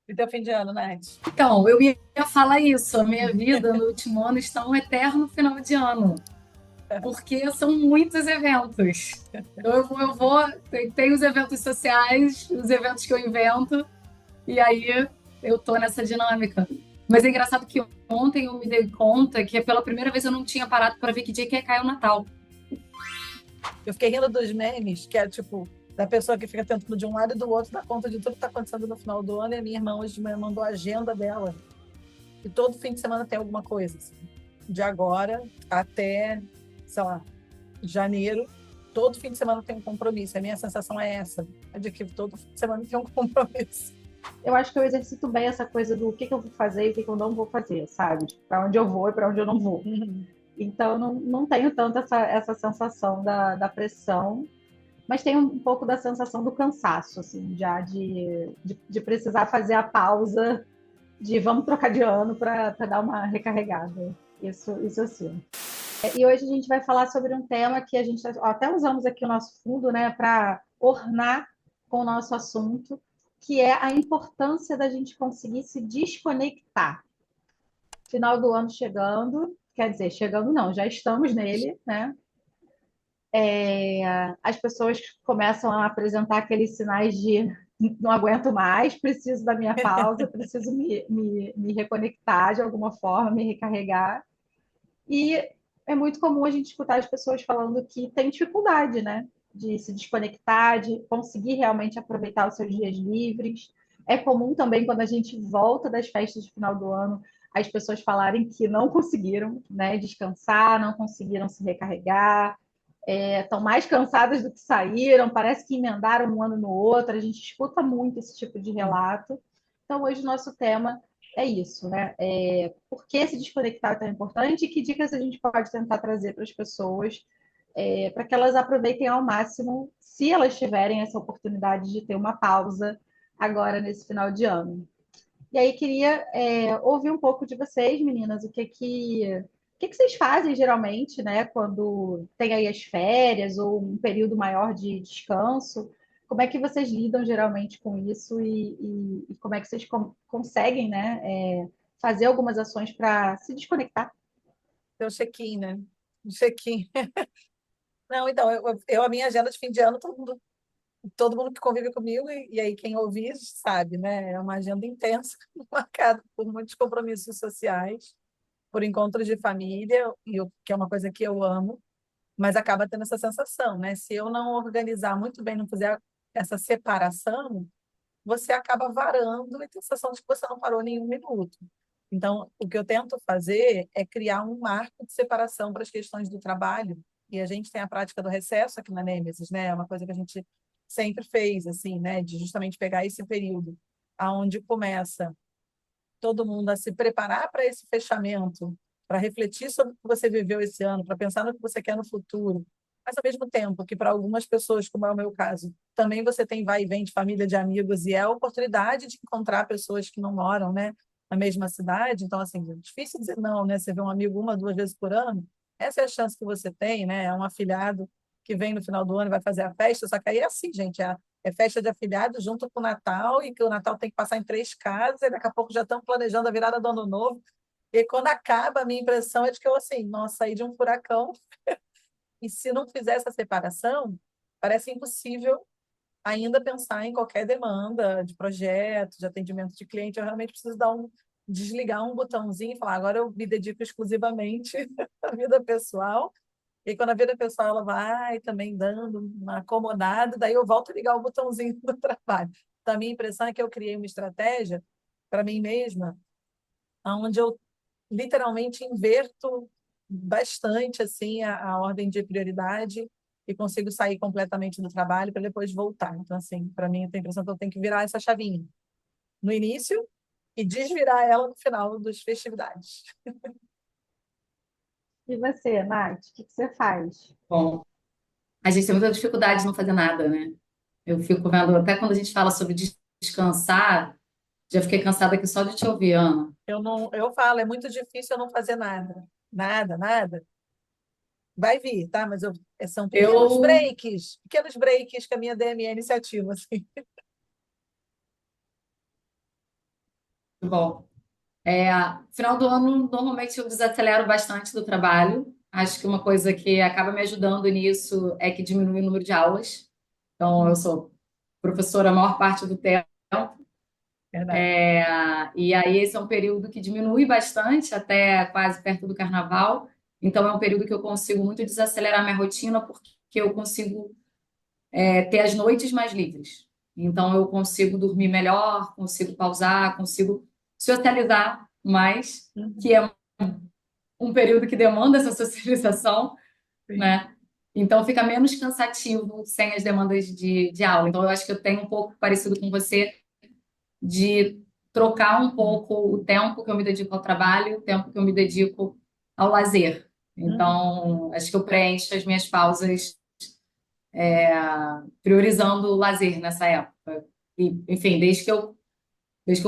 E teu fim de ano, Nath? Então, eu ia falar isso. A minha vida no último ano está um eterno final de ano, porque são muitos eventos. Então, tem os eventos sociais, os eventos que eu invento, e aí eu tô nessa dinâmica. Mas é engraçado que ontem eu me dei conta que pela primeira vez eu não tinha parado para ver que dia que ia cair o Natal. Eu fiquei rindo dos memes, que é tipo, da pessoa que fica tentando de um lado e do outro dar conta de tudo que está acontecendo no final do ano. E a minha irmã hoje de manhã mandou a agenda dela. E todo fim de semana tem alguma coisa. Assim. De agora até, sei lá, janeiro, todo fim de semana tem um compromisso. A minha sensação é essa, é de que todo fim de semana tem um compromisso. Eu acho que eu exercito bem essa coisa do que eu vou fazer e o que eu não vou fazer, sabe? Para onde eu vou e para onde eu não vou. Então, não tenho tanto essa sensação da pressão, mas tenho um pouco da sensação do cansaço, assim, já de precisar fazer a pausa, de vamos trocar de ano para dar uma recarregada. Isso sim. E hoje a gente vai falar sobre um tema que a gente até usamos aqui o nosso fundo, né, para ornar com o nosso assunto, que é a importância da gente conseguir se desconectar. Final do ano chegando, quer dizer, chegando não, já estamos nele, né? As pessoas começam a apresentar aqueles sinais de não aguento mais, preciso da minha pausa, preciso me reconectar de alguma forma, me recarregar. E é muito comum a gente escutar as pessoas falando que tem dificuldade, né? De se desconectar, de conseguir realmente aproveitar os seus dias livres. É comum também, quando a gente volta das festas de final do ano, as pessoas falarem que não conseguiram, né, descansar, não conseguiram se recarregar, estão mais cansadas do que saíram, parece que emendaram um ano no outro. A gente escuta muito esse tipo de relato. Então, hoje o nosso tema é isso, né? Por que se desconectar é tão importante e que dicas a gente pode tentar trazer para as pessoas para que elas aproveitem ao máximo, se elas tiverem essa oportunidade de ter uma pausa agora nesse final de ano. E aí queria ouvir um pouco de vocês, meninas, o que vocês fazem geralmente, né, quando tem aí as férias ou um período maior de descanso? Como é que vocês lidam geralmente com isso e como é que vocês conseguem, né, fazer algumas ações para se desconectar? Tem o check-in, né? O check-in. Não, então, a minha agenda de fim de ano, todo mundo que convive comigo, e aí quem ouvir sabe, né? É uma agenda intensa, marcada por muitos compromissos sociais, por encontros de família, que é uma coisa que eu amo, mas acaba tendo essa sensação, né? Se eu não organizar muito bem, não fizer essa separação, você acaba varando e tem a sensação de que você não parou nenhum minuto. Então, o que eu tento fazer é criar um marco de separação para as questões do trabalho, e a gente tem a prática do recesso aqui na Nêmesis, né? É uma coisa que a gente sempre fez, assim, né? De justamente pegar esse período aonde começa todo mundo a se preparar para esse fechamento, para refletir sobre o que você viveu esse ano, para pensar no que você quer no futuro. Mas, ao mesmo tempo que, para algumas pessoas, como é o meu caso, também você tem vai e vem de família, de amigos, e é a oportunidade de encontrar pessoas que não moram, né, na mesma cidade. Então, assim, é difícil dizer não, né? Você vê um amigo uma, duas vezes por ano, essa é a chance que você tem, né? É um afilhado que vem no final do ano e vai fazer a festa, só que aí é assim, gente, é festa de afiliado junto com o Natal, e que o Natal tem que passar em três casas, e daqui a pouco já estão planejando a virada do Ano Novo. E quando acaba, a minha impressão é de que eu, assim, nossa, saí de um furacão, e se não fizer essa separação, parece impossível ainda pensar em qualquer demanda de projeto, de atendimento de cliente. Eu realmente preciso desligar um botãozinho e falar, agora eu me dedico exclusivamente à vida pessoal. E quando a vida pessoal ela vai também dando uma acomodada, daí eu volto a ligar o botãozinho do trabalho. Então, a minha impressão é que eu criei uma estratégia para mim mesma, onde eu literalmente inverto bastante assim a ordem de prioridade e consigo sair completamente do trabalho para depois voltar. Então, assim, para mim, eu tenho a impressão que eu tenho que virar essa chavinha no início e desvirar ela no final das festividades. E você, Nath, o que você faz? Bom, a gente tem muita dificuldade de não fazer nada, né? Eu fico vendo, até quando a gente fala sobre descansar, já fiquei cansada aqui só de te ouvir, Ana. Eu falo, é muito difícil eu não fazer nada. Nada, nada. Vai vir, tá? Mas são Eu pequenos breaks que a minha DME iniciativa, assim. Bom, final do ano, normalmente eu desacelero bastante do trabalho. Acho que uma coisa que acaba me ajudando nisso é que diminui o número de aulas. Então, eu Hum, sou professora a maior parte do tempo. verdade. E aí esse é um período que diminui bastante, até quase perto do carnaval. Então, é um período que eu consigo muito desacelerar minha rotina, porque eu consigo ter as noites mais livres. Então, eu consigo dormir melhor, consigo pausar, consigo socializar mais, que Uhum, é um período que demanda essa socialização, sim. né? Então, fica menos cansativo sem as demandas de aula. Então, eu acho que eu tenho um pouco parecido com você de trocar um Hum, pouco o tempo que eu me dedico ao trabalho, o tempo que eu me dedico ao lazer. uhum, Então, acho que eu preencho as minhas pausas priorizando o lazer nessa época. E, enfim, desde que eu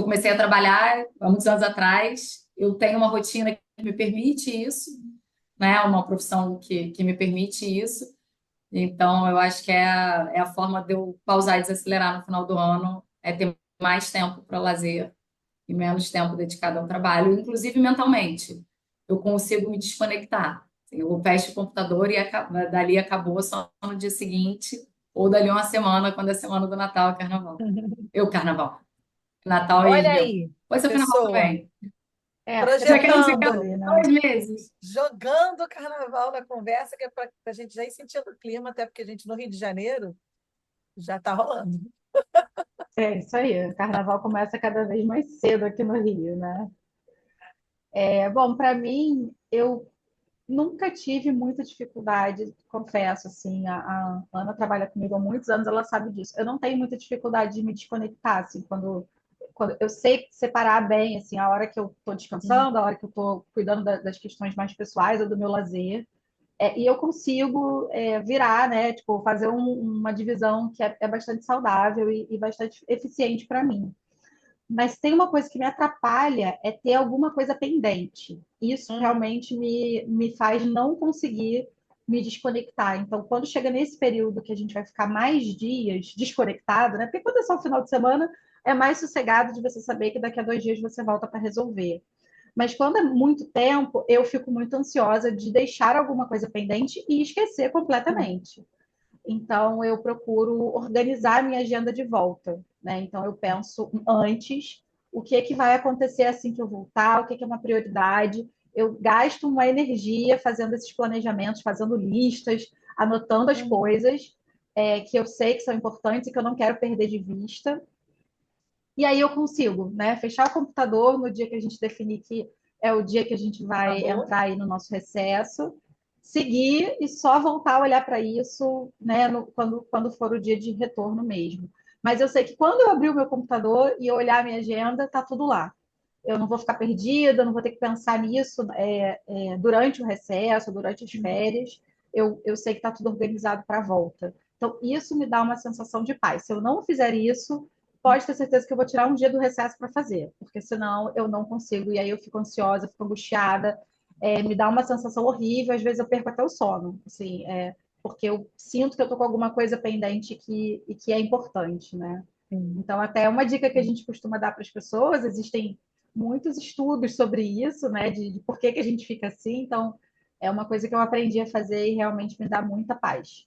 comecei a trabalhar, há muitos anos atrás, eu tenho uma rotina que me permite isso, né? Uma profissão que me permite isso. Então, eu acho que é a forma de eu pausar e desacelerar no final do ano, é ter mais tempo para lazer e menos tempo dedicado ao trabalho, inclusive mentalmente. Eu consigo me desconectar. Assim, eu fecho o computador e dali acabou só no dia seguinte, ou dali uma semana, quando é a semana do Natal e Carnaval. uhum. Carnaval. Natal e Olha Réveillon. aí, Pode ser Carnaval pessoa, também. Fica Já que a gente todo se mundo quer projetando, ali, né? 2 meses. jogando o carnaval na conversa, que é para a gente já ir sentindo o clima, até porque a gente no Rio de Janeiro já está rolando. É isso aí. O carnaval começa cada vez mais cedo aqui no Rio, né? Bom, para mim, eu nunca tive muita dificuldade, confesso, assim, a Ana trabalha comigo há muitos anos, ela sabe disso. Eu não tenho muita dificuldade de me desconectar, assim, quando eu sei separar bem, assim, a hora que eu estou Uhum, descansando, a hora que eu estou cuidando das questões mais pessoais ou do meu lazer. E eu consigo virar, né, tipo, fazer uma divisão que é bastante saudável e bastante eficiente para mim. Mas tem uma coisa que me atrapalha, é ter alguma coisa pendente. Isso uhum, realmente me faz não conseguir me desconectar. Então, quando chega nesse período que a gente vai ficar mais dias desconectado, né? Porque quando é só o final de semana, é mais sossegado de você saber que daqui a 2 dias você volta para resolver. Mas quando é muito tempo, eu fico muito ansiosa de deixar alguma coisa pendente e esquecer uhum, completamente. Então, eu procuro organizar a minha agenda de volta, né? Então, eu penso antes o que é que vai acontecer assim que eu voltar, o que é uma prioridade. Eu gasto uma energia fazendo esses planejamentos, fazendo listas, anotando as uhum. coisas que eu sei que são importantes e que eu não quero perder de vista. E aí eu consigo, né, fechar o computador no dia que a gente definir que é o dia que a gente vai Acabou. entrar aí no nosso recesso, seguir e só voltar a olhar para isso, né, quando for o dia de retorno mesmo. Mas eu sei que quando eu abrir o meu computador e olhar a minha agenda, tá tudo lá. Eu não vou ficar perdida, não vou ter que pensar nisso durante o recesso, durante as Uhum. férias. Eu sei que está tudo organizado para a volta. Então, isso me dá uma sensação de paz. Se eu não fizer isso, pode ter certeza que eu vou tirar um dia do recesso para fazer, porque senão eu não consigo. E aí eu fico ansiosa, fico angustiada, me dá uma sensação horrível, às vezes eu perco até o sono, assim, porque eu sinto que eu estou com alguma coisa pendente e que é importante, né? Sim, Então, até uma dica que a sim. gente costuma dar para as pessoas, existem muitos estudos sobre isso, né, de por que a gente fica assim. Então, é uma coisa que eu aprendi a fazer e realmente me dá muita paz.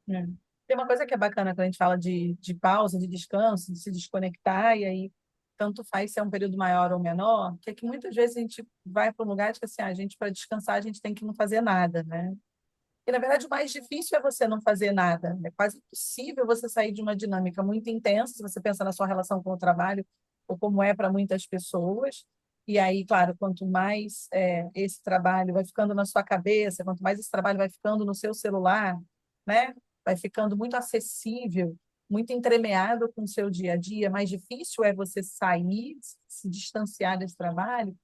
É. Tem uma coisa que é bacana quando a gente fala de pausa, de descanso, de se desconectar, e aí tanto faz se é um período maior ou menor, que é que muitas vezes a gente vai para um lugar de que assim, a gente, para descansar, a gente tem que não fazer nada, né? E, na verdade, o mais difícil é você não fazer nada. É quase impossível você sair de uma dinâmica muito intensa, se você pensa na sua relação com o trabalho, ou como é para muitas pessoas. E aí, claro, quanto mais esse trabalho vai ficando na sua cabeça, quanto mais esse trabalho vai ficando no seu celular, né? Vai ficando muito acessível, muito entremeado com o seu dia a dia, mais difícil é você sair, se distanciar desse trabalho.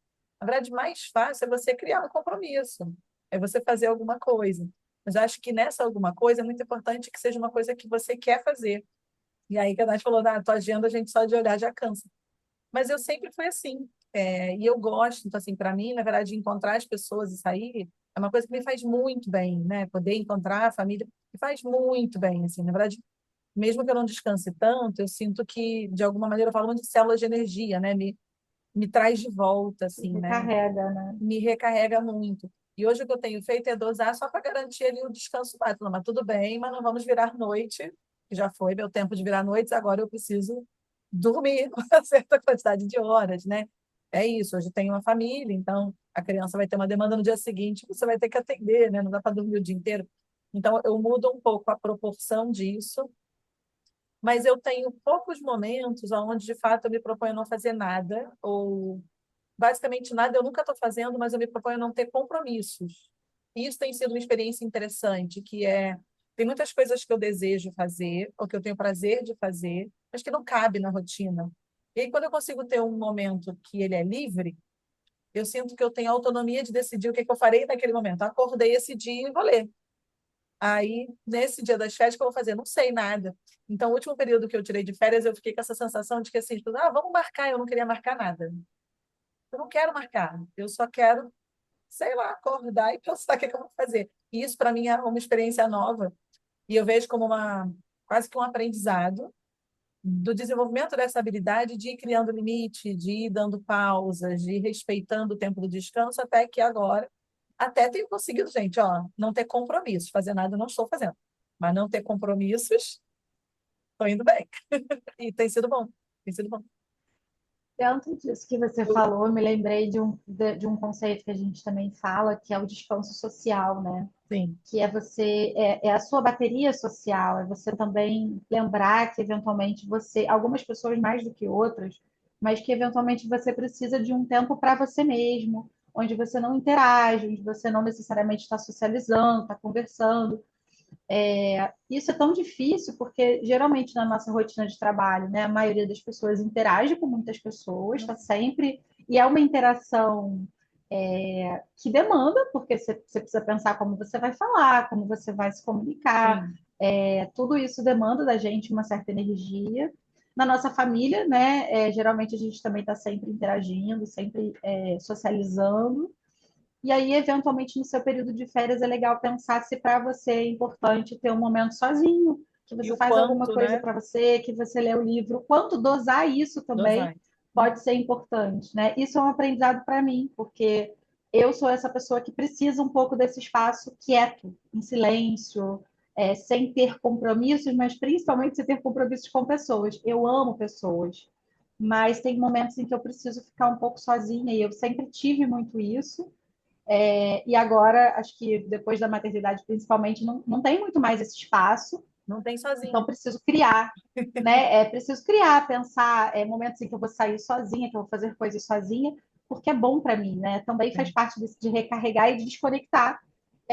Na verdade, mais fácil é você criar um compromisso, é você fazer alguma coisa. Mas acho que nessa alguma coisa é muito importante que seja uma coisa que você quer fazer. E aí que a Nath falou, na tua agenda a gente só de olhar já cansa. Mas eu sempre fui assim. E eu gosto, então, assim, para mim, na verdade, encontrar as pessoas e sair é uma coisa que me faz muito bem, né? Poder encontrar a família me faz muito bem, assim. Na verdade, mesmo que eu não descanse tanto, eu sinto que, de alguma maneira, eu falo muito de células de energia, né? me traz de volta, E assim, né? recarrega, né? Me recarrega muito. E hoje o que eu tenho feito é dosar só para garantir ali o descanso básico. Não, mas tudo bem, mas não vamos virar noite, que já foi meu tempo de virar noites, agora eu preciso dormir uma certa quantidade de horas, né? É isso, hoje tem uma família, então a criança vai ter uma demanda no dia seguinte, você vai ter que atender, né? Não dá para dormir o dia inteiro. Então eu mudo um pouco a proporção disso, mas eu tenho poucos momentos onde de fato eu me proponho não fazer nada, ou basicamente nada eu nunca estou fazendo, mas eu me proponho não ter compromissos. E isso tem sido uma experiência interessante, que é, tem muitas coisas que eu desejo fazer, ou que eu tenho prazer de fazer, mas que não cabe na rotina. E aí, quando eu consigo ter um momento que ele é livre, eu sinto que eu tenho autonomia de decidir o que, é que eu farei naquele momento. Acordei esse dia e vou ler. Aí, nesse dia das férias, o que eu vou fazer? Não sei nada. Então, o último período que eu tirei de férias, eu fiquei com essa sensação de que, assim, tipo, vamos marcar. Eu não queria marcar nada. Eu não quero marcar. Eu só quero, sei lá, acordar e pensar o que é que eu vou fazer. E isso, para mim, é uma experiência nova. E eu vejo como quase que um aprendizado do desenvolvimento dessa habilidade de ir criando limite, de ir dando pausas, de ir respeitando o tempo do descanso, até que agora, até tenho conseguido, gente, ó, não ter compromissos. Fazer nada eu não estou fazendo. Mas não ter compromissos, estou indo bem. E tem sido bom. Tem sido bom. Dentro disso que você falou, eu me lembrei de um conceito que a gente também fala, que é o descanso social, né? Sim, Que é é a sua bateria social, é você também lembrar que eventualmente algumas pessoas mais do que outras, mas que eventualmente você precisa de um tempo para você mesmo, onde você não interage, onde você não necessariamente está socializando, está conversando. Isso é tão difícil porque geralmente na nossa rotina de trabalho, né, a maioria das pessoas interage com muitas pessoas, está sempre e é uma interação que demanda, porque você precisa pensar como você vai falar, como você vai se comunicar. sim. Tudo isso demanda da gente uma certa energia. Na nossa família, né, geralmente a gente também está sempre interagindo, sempre socializando. E aí, eventualmente, no seu período de férias, é legal pensar se para você é importante ter um momento sozinho, que E você o faz alguma quanto, coisa né? para você, que você lê o livro. Quanto dosar isso também Dosagem. pode ser importante, né? Isso é um aprendizado para mim, porque eu sou essa pessoa que precisa um pouco desse espaço quieto, em silêncio, sem ter compromissos, mas principalmente sem ter compromissos com pessoas. Eu amo pessoas, mas tem momentos em que eu preciso ficar um pouco sozinha e eu sempre tive muito isso. E agora, acho que depois da maternidade, principalmente, não tem muito mais esse espaço, Não tem então sozinha. preciso criar, né? Preciso criar, pensar momentos em que eu vou sair sozinha, que eu vou fazer coisas sozinha, porque é bom para mim, né? Também faz Sim, parte de recarregar e de desconectar.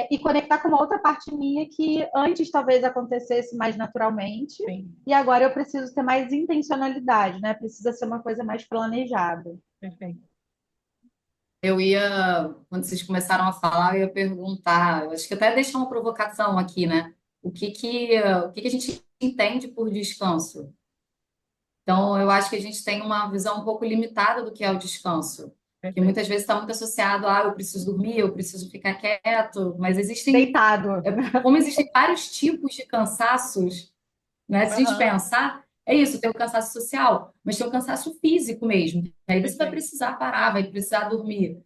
E conectar com uma outra parte minha que antes talvez acontecesse mais naturalmente, sim, e agora eu preciso ter mais intencionalidade, né? Precisa ser uma coisa mais planejada. perfeito. Eu ia, quando vocês começaram a falar, eu ia perguntar, eu acho que até deixar uma provocação aqui, né? O que que a gente entende por descanso? Então, eu acho que a gente tem uma visão um pouco limitada do que é o descanso, que Perfeito. muitas vezes está muito associado a eu preciso dormir, eu preciso ficar quieto, mas Deitado. como existem vários tipos de cansaços, né? Se a gente Aham, pensar, é isso, tem o cansaço social, mas tem o cansaço físico mesmo. Aí você vai perfeito. precisar parar, vai precisar dormir.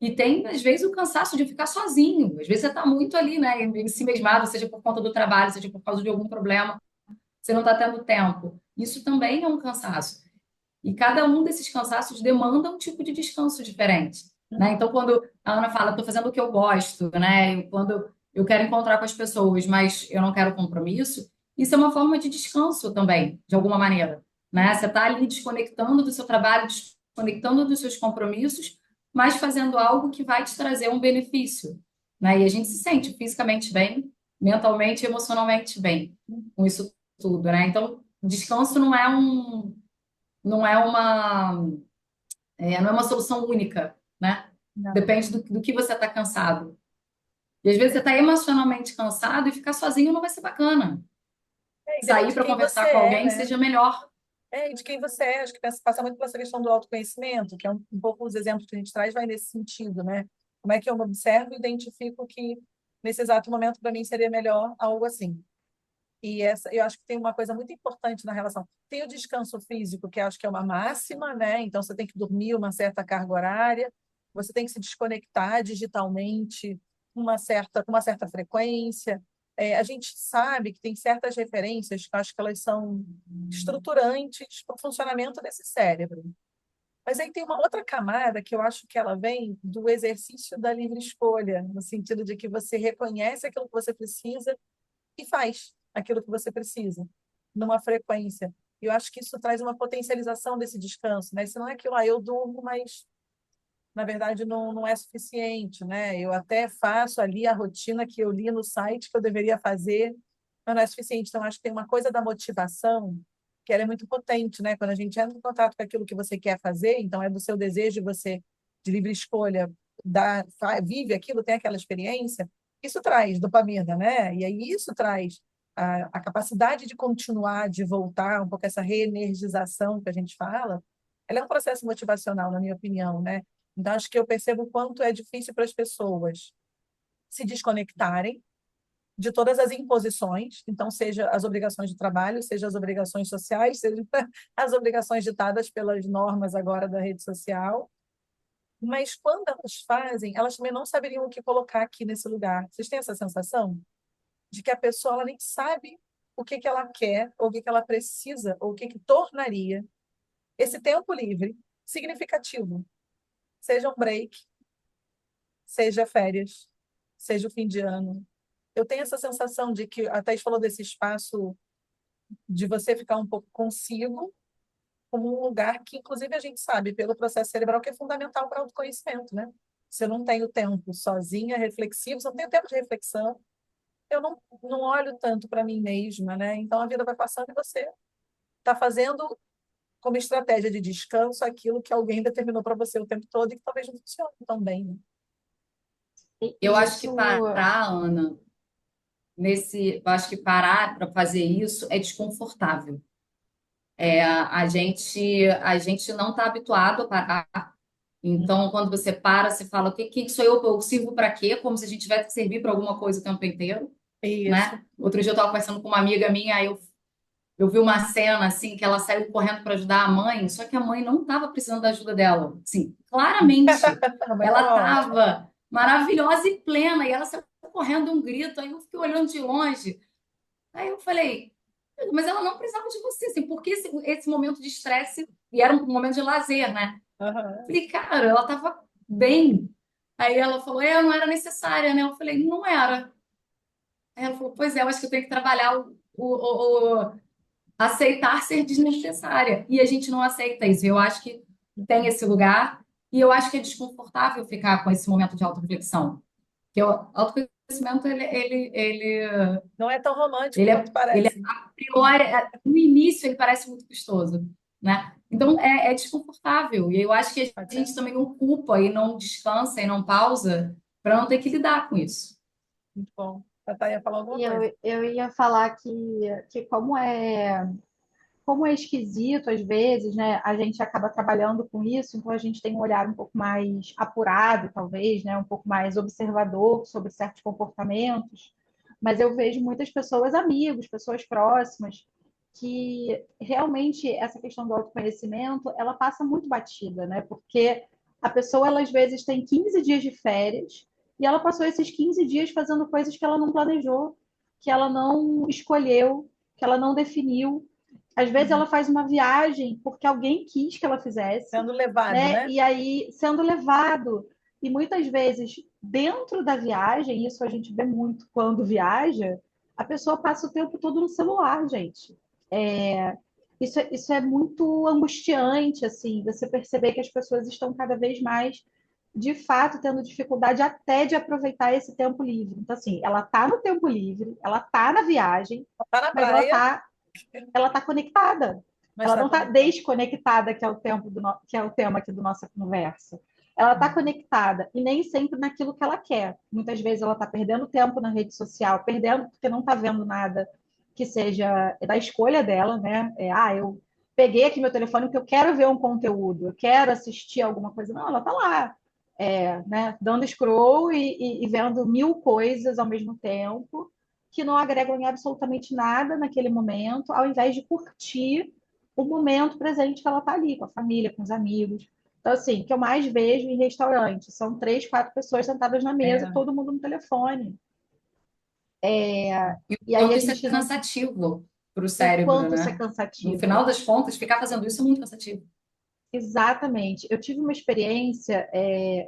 E tem, às vezes, o cansaço de ficar sozinho. Às vezes você está muito ali, né, em si mesmado, seja por conta do trabalho, seja por causa de algum problema, você não está tendo tempo. Isso também é um cansaço. E cada um desses cansaços demanda um tipo de descanso diferente, né? Então, quando a Ana fala, estou fazendo o que eu gosto, né? E quando eu quero encontrar com as pessoas, mas eu não quero compromisso, isso é uma forma de descanso também, de alguma maneira, né? Você está ali desconectando do seu trabalho, desconectando dos seus compromissos, mas fazendo algo que vai te trazer um benefício, né? E a gente se sente fisicamente bem, mentalmente e emocionalmente bem com isso tudo, né? Então, descanso não é uma solução única, né? Não. Depende do que você está cansado. E às vezes você está emocionalmente cansado e ficar sozinho não vai ser bacana. E depende Sair de para quem você conversar com é, alguém né? seja melhor. E de quem você é. Acho que passa muito por essa questão do autoconhecimento, que é um pouco os exemplos que a gente traz, vai nesse sentido, né? Como é que eu me observo e identifico que nesse exato momento para mim seria melhor algo assim. Eu acho que tem uma coisa muito importante na relação. Tem o descanso físico, que acho que é uma máxima, né? Então você tem que dormir uma certa carga horária, você tem que se desconectar digitalmente com uma certa frequência. A gente sabe que tem certas referências que eu acho que elas são estruturantes para o funcionamento desse cérebro. Mas aí tem uma outra camada que eu acho que ela vem do exercício da livre escolha, no sentido de que você reconhece aquilo que você precisa e faz aquilo que você precisa, numa frequência. E eu acho que isso traz uma potencialização desse descanso, né? Se não é aquilo, eu durmo, mas na verdade não é suficiente, né? Eu até faço ali a rotina que eu li no site que eu deveria fazer, mas não é suficiente. Então, acho que tem uma coisa da motivação que ela é muito potente, né? Quando a gente entra em contato com aquilo que você quer fazer, então é do seu desejo, você de livre escolha, vive aquilo, tem aquela experiência, isso traz dopamina, né? E aí isso traz a capacidade de continuar, de voltar, um pouco essa reenergização que a gente fala, ela é um processo motivacional, na minha opinião, né? Então, acho que eu percebo o quanto é difícil para as pessoas se desconectarem de todas as imposições, então, seja as obrigações de trabalho, seja as obrigações sociais, seja as obrigações ditadas pelas normas agora da rede social, mas quando elas fazem, elas também não saberiam o que colocar aqui nesse lugar. Vocês têm essa sensação de que a pessoa ela nem sabe o que ela quer, ou o que ela precisa, ou o que tornaria esse tempo livre significativo? Seja um break, seja férias, seja o fim de ano. Eu tenho essa sensação de que, a Thaís falou desse espaço de você ficar um pouco consigo, como um lugar que, inclusive, a gente sabe, pelo processo cerebral, que é fundamental para o autoconhecimento, né? Se eu não tenho tempo sozinha, reflexivo, se eu não tenho tempo de reflexão, eu não olho tanto para mim mesma, né? Então, a vida vai passando e você está fazendo como estratégia de descanso aquilo que alguém determinou para você o tempo todo e que talvez não funcione tão bem, né? Eu E acho que isso, parar, Ana, eu acho que parar para fazer isso é desconfortável. A gente não está habituado a parar. Então, quando você para, você fala, o que sou eu sirvo para quê? Como se a gente tivesse que servir para alguma coisa o tempo inteiro, Isso. né? Outro dia eu estava conversando com uma amiga minha, aí eu vi uma cena assim que ela saiu correndo para ajudar a mãe, só que a mãe não estava precisando da ajuda dela. Sim, claramente. Mas Ela estava ótimo. estava maravilhosa e plena, e ela saiu correndo um grito, aí eu fiquei olhando de longe. Aí eu falei, mas ela não precisava de você, assim, porque esse momento de estresse, e era um momento de lazer, né? Aham. Falei, cara, ela estava bem. Aí ela falou, não era necessária, né? Eu falei, não era. Aí ela falou, pois é, eu acho que eu tenho que trabalhar aceitar ser desnecessária. E a gente não aceita isso. Eu acho que tem esse lugar, e eu acho que é desconfortável ficar com esse momento de autorreflexão. Porque o autoconhecimento, Não é tão romântico ele é, quanto ele é, parece. a priori, no início, ele parece muito custoso, né? Então, é desconfortável. E eu acho que a Pode ser. gente também não culpa e não descansa e não pausa para não ter que lidar com isso. Muito bom. A Thay ia falar alguma e coisa. eu ia falar que como é esquisito às vezes, né? A gente acaba trabalhando com isso, então a gente tem um olhar um pouco mais apurado, talvez, né? Um pouco mais observador sobre certos comportamentos. Mas eu vejo muitas pessoas, amigos, pessoas próximas, que realmente essa questão do autoconhecimento, ela passa muito batida, né? Porque a pessoa, ela, às vezes, tem 15 dias de férias e ela passou esses 15 dias fazendo coisas que ela não planejou, que ela não escolheu, que ela não definiu. Às vezes ela faz uma viagem porque alguém quis que ela fizesse, Sendo levado, né? né? E aí sendo levado. E muitas vezes, dentro da viagem, isso a gente vê muito quando viaja, a pessoa passa o tempo todo no celular, gente. Isso é muito angustiante, assim, você perceber que as pessoas estão cada vez mais, de fato, tendo dificuldade até de aproveitar esse tempo livre. Então, assim, ela está no tempo livre, ela está na viagem, Tá na mas ela praia, está ela tá conectada. mas Ela está não está conectado. desconectada, que é o tempo que é o tema aqui da nossa conversa. Ela está conectada e nem sempre naquilo que ela quer. Muitas vezes ela está perdendo tempo na rede social, perdendo porque não está vendo nada que seja da escolha dela, né? Eu peguei aqui meu telefone porque eu quero ver um conteúdo, eu quero assistir alguma coisa. Não, ela está lá, né? Dando scroll e vendo mil coisas ao mesmo tempo que não agregam em absolutamente nada naquele momento, ao invés de curtir o momento presente que ela está ali, com a família, com os amigos. Então, assim, o que eu mais vejo em restaurante são 3, 4 pessoas sentadas na mesa, É, todo mundo no telefone. E o E aí a quanto isso é gente não. cansativo para o O cérebro, quanto isso é né? No cansativo. final das contas, ficar fazendo isso é muito cansativo. Exatamente. Eu tive uma experiência,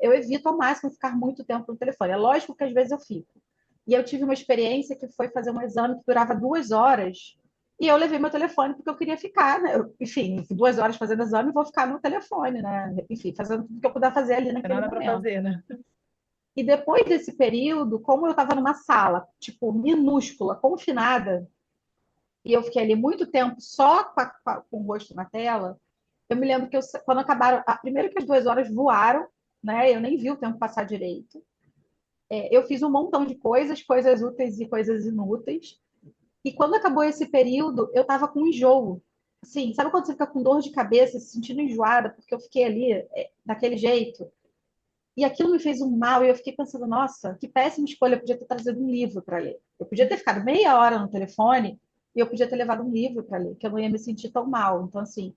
eu evito ao máximo ficar muito tempo no telefone. É lógico que às vezes eu fico. E eu tive uma experiência que foi fazer um exame que durava 2 horas e eu levei meu telefone porque eu queria ficar, né? Enfim, 2 horas fazendo exame, vou ficar no telefone, né? Enfim, fazendo tudo que eu puder fazer ali não tem naquele nada para momento. fazer, né? E depois desse período, como eu estava numa sala, tipo, minúscula, confinada, e eu fiquei ali muito tempo só com o rosto na tela, eu me lembro que quando acabaram, primeiro que as 2 horas voaram, né? Eu nem vi o tempo passar direito. Eu fiz um montão de coisas, coisas úteis e coisas inúteis. E quando acabou esse período, eu estava com enjoo. Assim, sabe quando você fica com dor de cabeça, se sentindo enjoada, porque eu fiquei ali daquele jeito? E aquilo me fez um mal, e eu fiquei pensando, nossa, que péssima escolha, eu podia ter trazido um livro para ler. Eu podia ter ficado meia hora no telefone e eu podia ter levado um livro para ler, que eu não ia me sentir tão mal. Então, assim,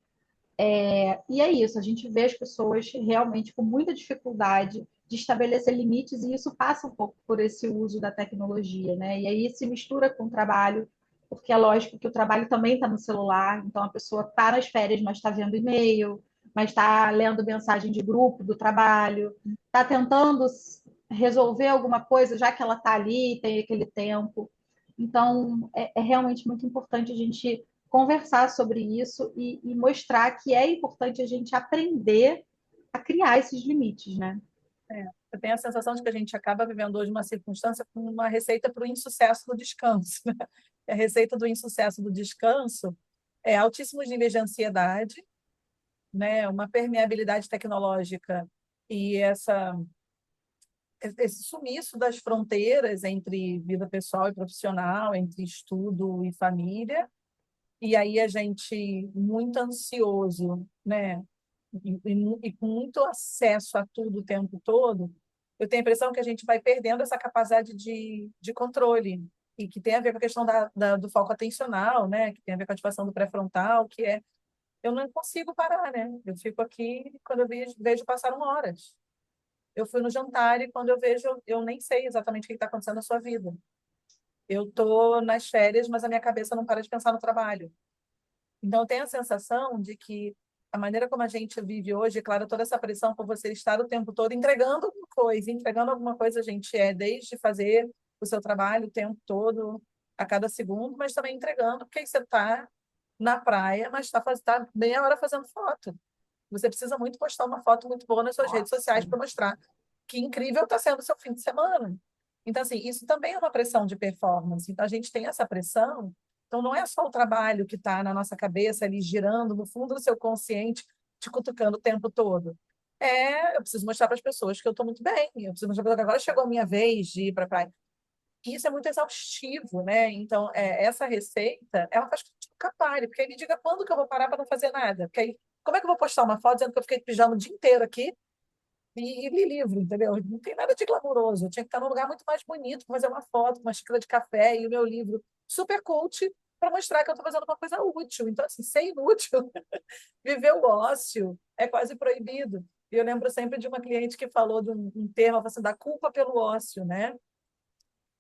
e é isso, a gente vê as pessoas realmente com muita dificuldade de estabelecer limites, e isso passa um pouco por esse uso da tecnologia, né? E aí se mistura com o trabalho, porque é lógico que o trabalho também está no celular, então a pessoa está nas férias, mas está vendo e-mail, mas está lendo mensagem de grupo do trabalho, está tentando resolver alguma coisa, já que ela está ali, tem aquele tempo. Então, é realmente muito importante a gente conversar sobre isso e mostrar que é importante a gente aprender a criar esses limites, né? É. Eu tenho a sensação de que a gente acaba vivendo hoje uma circunstância com uma receita para o insucesso do descanso, né? A receita do insucesso do descanso é altíssimos níveis de ansiedade, né? Uma permeabilidade tecnológica e esse sumiço das fronteiras entre vida pessoal e profissional, entre estudo e família, e aí a gente muito ansioso, né? E com muito acesso a tudo o tempo todo, eu tenho a impressão que a gente vai perdendo essa capacidade de controle, e que tem a ver com a questão do foco atencional, né? Que tem a ver com a ativação do pré-frontal, que é eu não consigo parar, né? Eu fico aqui, quando eu vejo passaram horas. Eu fui no jantar e quando eu vejo, eu nem sei exatamente o que está acontecendo na sua vida. Eu estou nas férias, mas a minha cabeça não para de pensar no trabalho. Então, eu tenho a sensação de que a maneira como a gente vive hoje, é claro, toda essa pressão por você estar o tempo todo entregando alguma coisa, a gente desde fazer o seu trabalho o tempo todo, a cada segundo, mas também entregando, porque aí você está na praia, mas está tá meia hora fazendo foto. Você precisa muito postar uma foto muito boa nas suas redes Nossa, sociais para mostrar que incrível está sendo o seu fim de semana. Então, assim, isso também é uma pressão de performance. Então, a gente tem essa pressão. Então, não é só o trabalho que está na nossa cabeça ali girando no fundo do seu consciente, te cutucando o tempo todo. Eu preciso mostrar para as pessoas que eu estou muito bem. Eu preciso mostrar para que agora chegou a minha vez de ir para a praia. E isso é muito exaustivo, né? Então, essa receita, ela faz com que eu nunca pare, porque aí me diga quando que eu vou parar para não fazer nada. Porque aí, como é que eu vou postar uma foto dizendo que eu fiquei de pijama o dia inteiro aqui e li livro, entendeu? Não tem nada de glamouroso. Eu tinha que estar num lugar muito mais bonito para fazer uma foto, com uma xícara de café e o meu livro super cult para mostrar que eu estou fazendo uma coisa útil. Então, assim, ser inútil, viver o ócio é quase proibido. E eu lembro sempre de uma cliente que falou de um termo, ela falou assim, da culpa pelo ócio, né?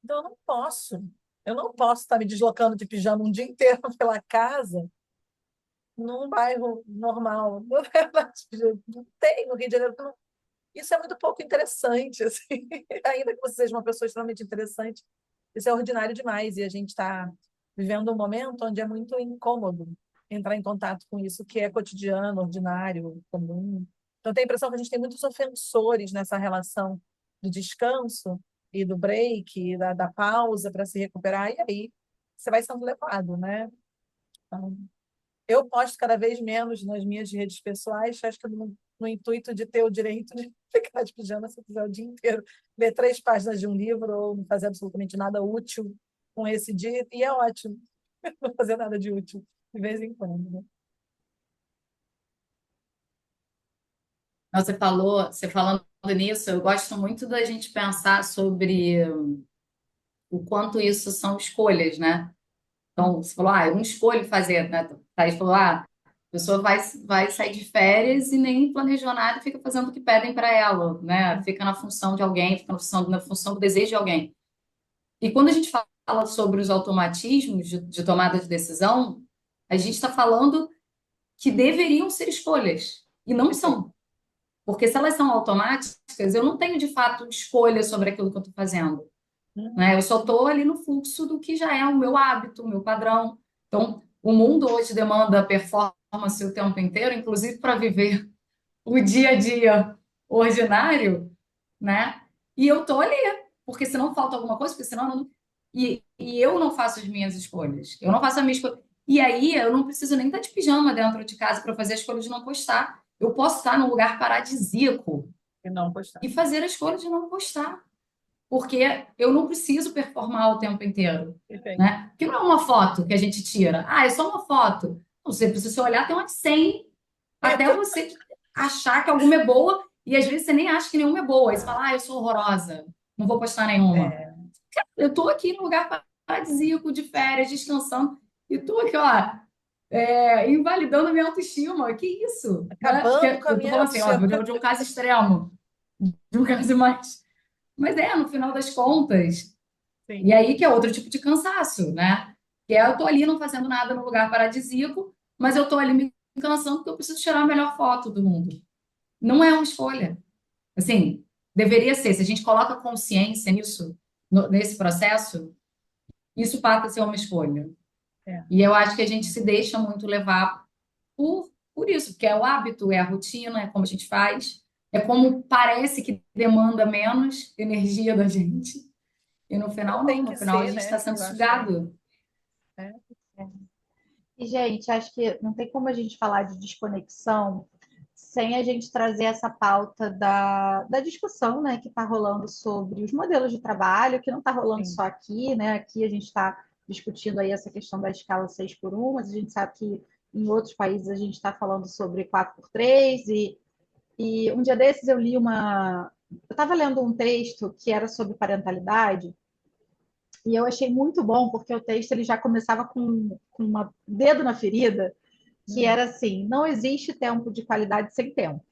Então, eu não posso estar me deslocando de pijama um dia inteiro pela casa num bairro normal. Não tem no Rio de Janeiro. Isso é muito pouco interessante, assim. Ainda que você seja uma pessoa extremamente interessante, isso é ordinário demais. E a gente está vivendo um momento onde é muito incômodo entrar em contato com isso que é cotidiano, ordinário, comum. Então, tem a impressão que a gente tem muitos ofensores nessa relação do descanso e do break, da pausa para se recuperar, e aí você vai sendo levado, né? Então, eu posto cada vez menos nas minhas redes pessoais, acho que no intuito de ter o direito de ficar de pijama se eu quiser o dia inteiro, ler 3 páginas de um livro ou não fazer absolutamente nada útil com esse dia, e é ótimo não fazer nada de útil de vez em quando, né? Você falando nisso, eu gosto muito da gente pensar sobre o quanto isso são escolhas, né? Então, você falou, eu não escolho fazer, né? Thaís falou, a pessoa vai sair de férias e nem planejou nada e fica fazendo o que pedem para ela, né? Fica na função de alguém, fica na função do desejo de alguém. E quando a gente fala sobre os automatismos de tomada de decisão, a gente está falando que deveriam ser escolhas, e não Perfeito. são. Porque se elas são automáticas, eu não tenho de fato escolha sobre aquilo que eu estou fazendo, Uhum. né? Eu só estou ali no fluxo do que já é o meu hábito, o meu padrão. Então, o mundo hoje demanda performance o tempo inteiro, inclusive para viver o dia a dia ordinário, né? E eu tô ali, porque senão falta alguma coisa, porque senão eu não... E eu não faço as minhas escolhas. Eu não faço a minha escolha. E aí eu não preciso nem estar de pijama dentro de casa para fazer a escolha de não postar. Eu posso estar num lugar paradisíaco E não postar. e fazer a escolha de não postar, porque eu não preciso performar o tempo inteiro, Perfeito. né? Porque não é uma foto que a gente tira. É só uma foto. Você precisa olhar, tem umas 100 até você achar que alguma é boa, e às vezes você nem acha que nenhuma é boa. Aí você fala, eu sou horrorosa, não vou postar nenhuma. É, Eu tô aqui num lugar paradisíaco, de férias, descansando, e tô aqui, ó, invalidando a minha autoestima. Que isso? Né? acabando Porque com a eu tô minha falando assim, autoestima. óbvio, de um caso extremo, de um caso mais. Mas no final das contas, Sim. e aí que é outro tipo de cansaço, né? Que é eu tô ali não fazendo nada no lugar paradisíaco, mas eu tô ali me cansando porque eu preciso tirar a melhor foto do mundo. Não é uma escolha. Assim, deveria ser. Se a gente coloca consciência nisso, nesse processo, isso passa a ser uma escolha. É. E eu acho que a gente se deixa muito levar por isso, porque é o hábito, é a rotina, é como a gente faz, é como parece que demanda menos energia da gente. E no Não final, não. tem No que final, a ser, gente está né? sendo Eu acho que sugado. é. E, gente, acho que não tem como a gente falar de desconexão sem a gente trazer essa pauta da discussão, né, que está rolando sobre os modelos de trabalho, que não está rolando Sim. só aqui, né? Aqui a gente está discutindo aí essa questão da escala 6 por um, mas a gente sabe que em outros países a gente está falando sobre 4 por 3 e um dia desses eu li uma... Eu estava lendo um texto que era sobre parentalidade e eu achei muito bom, porque o texto ele já começava com um dedo na ferida, que Hum. era assim: não existe tempo de qualidade sem tempo.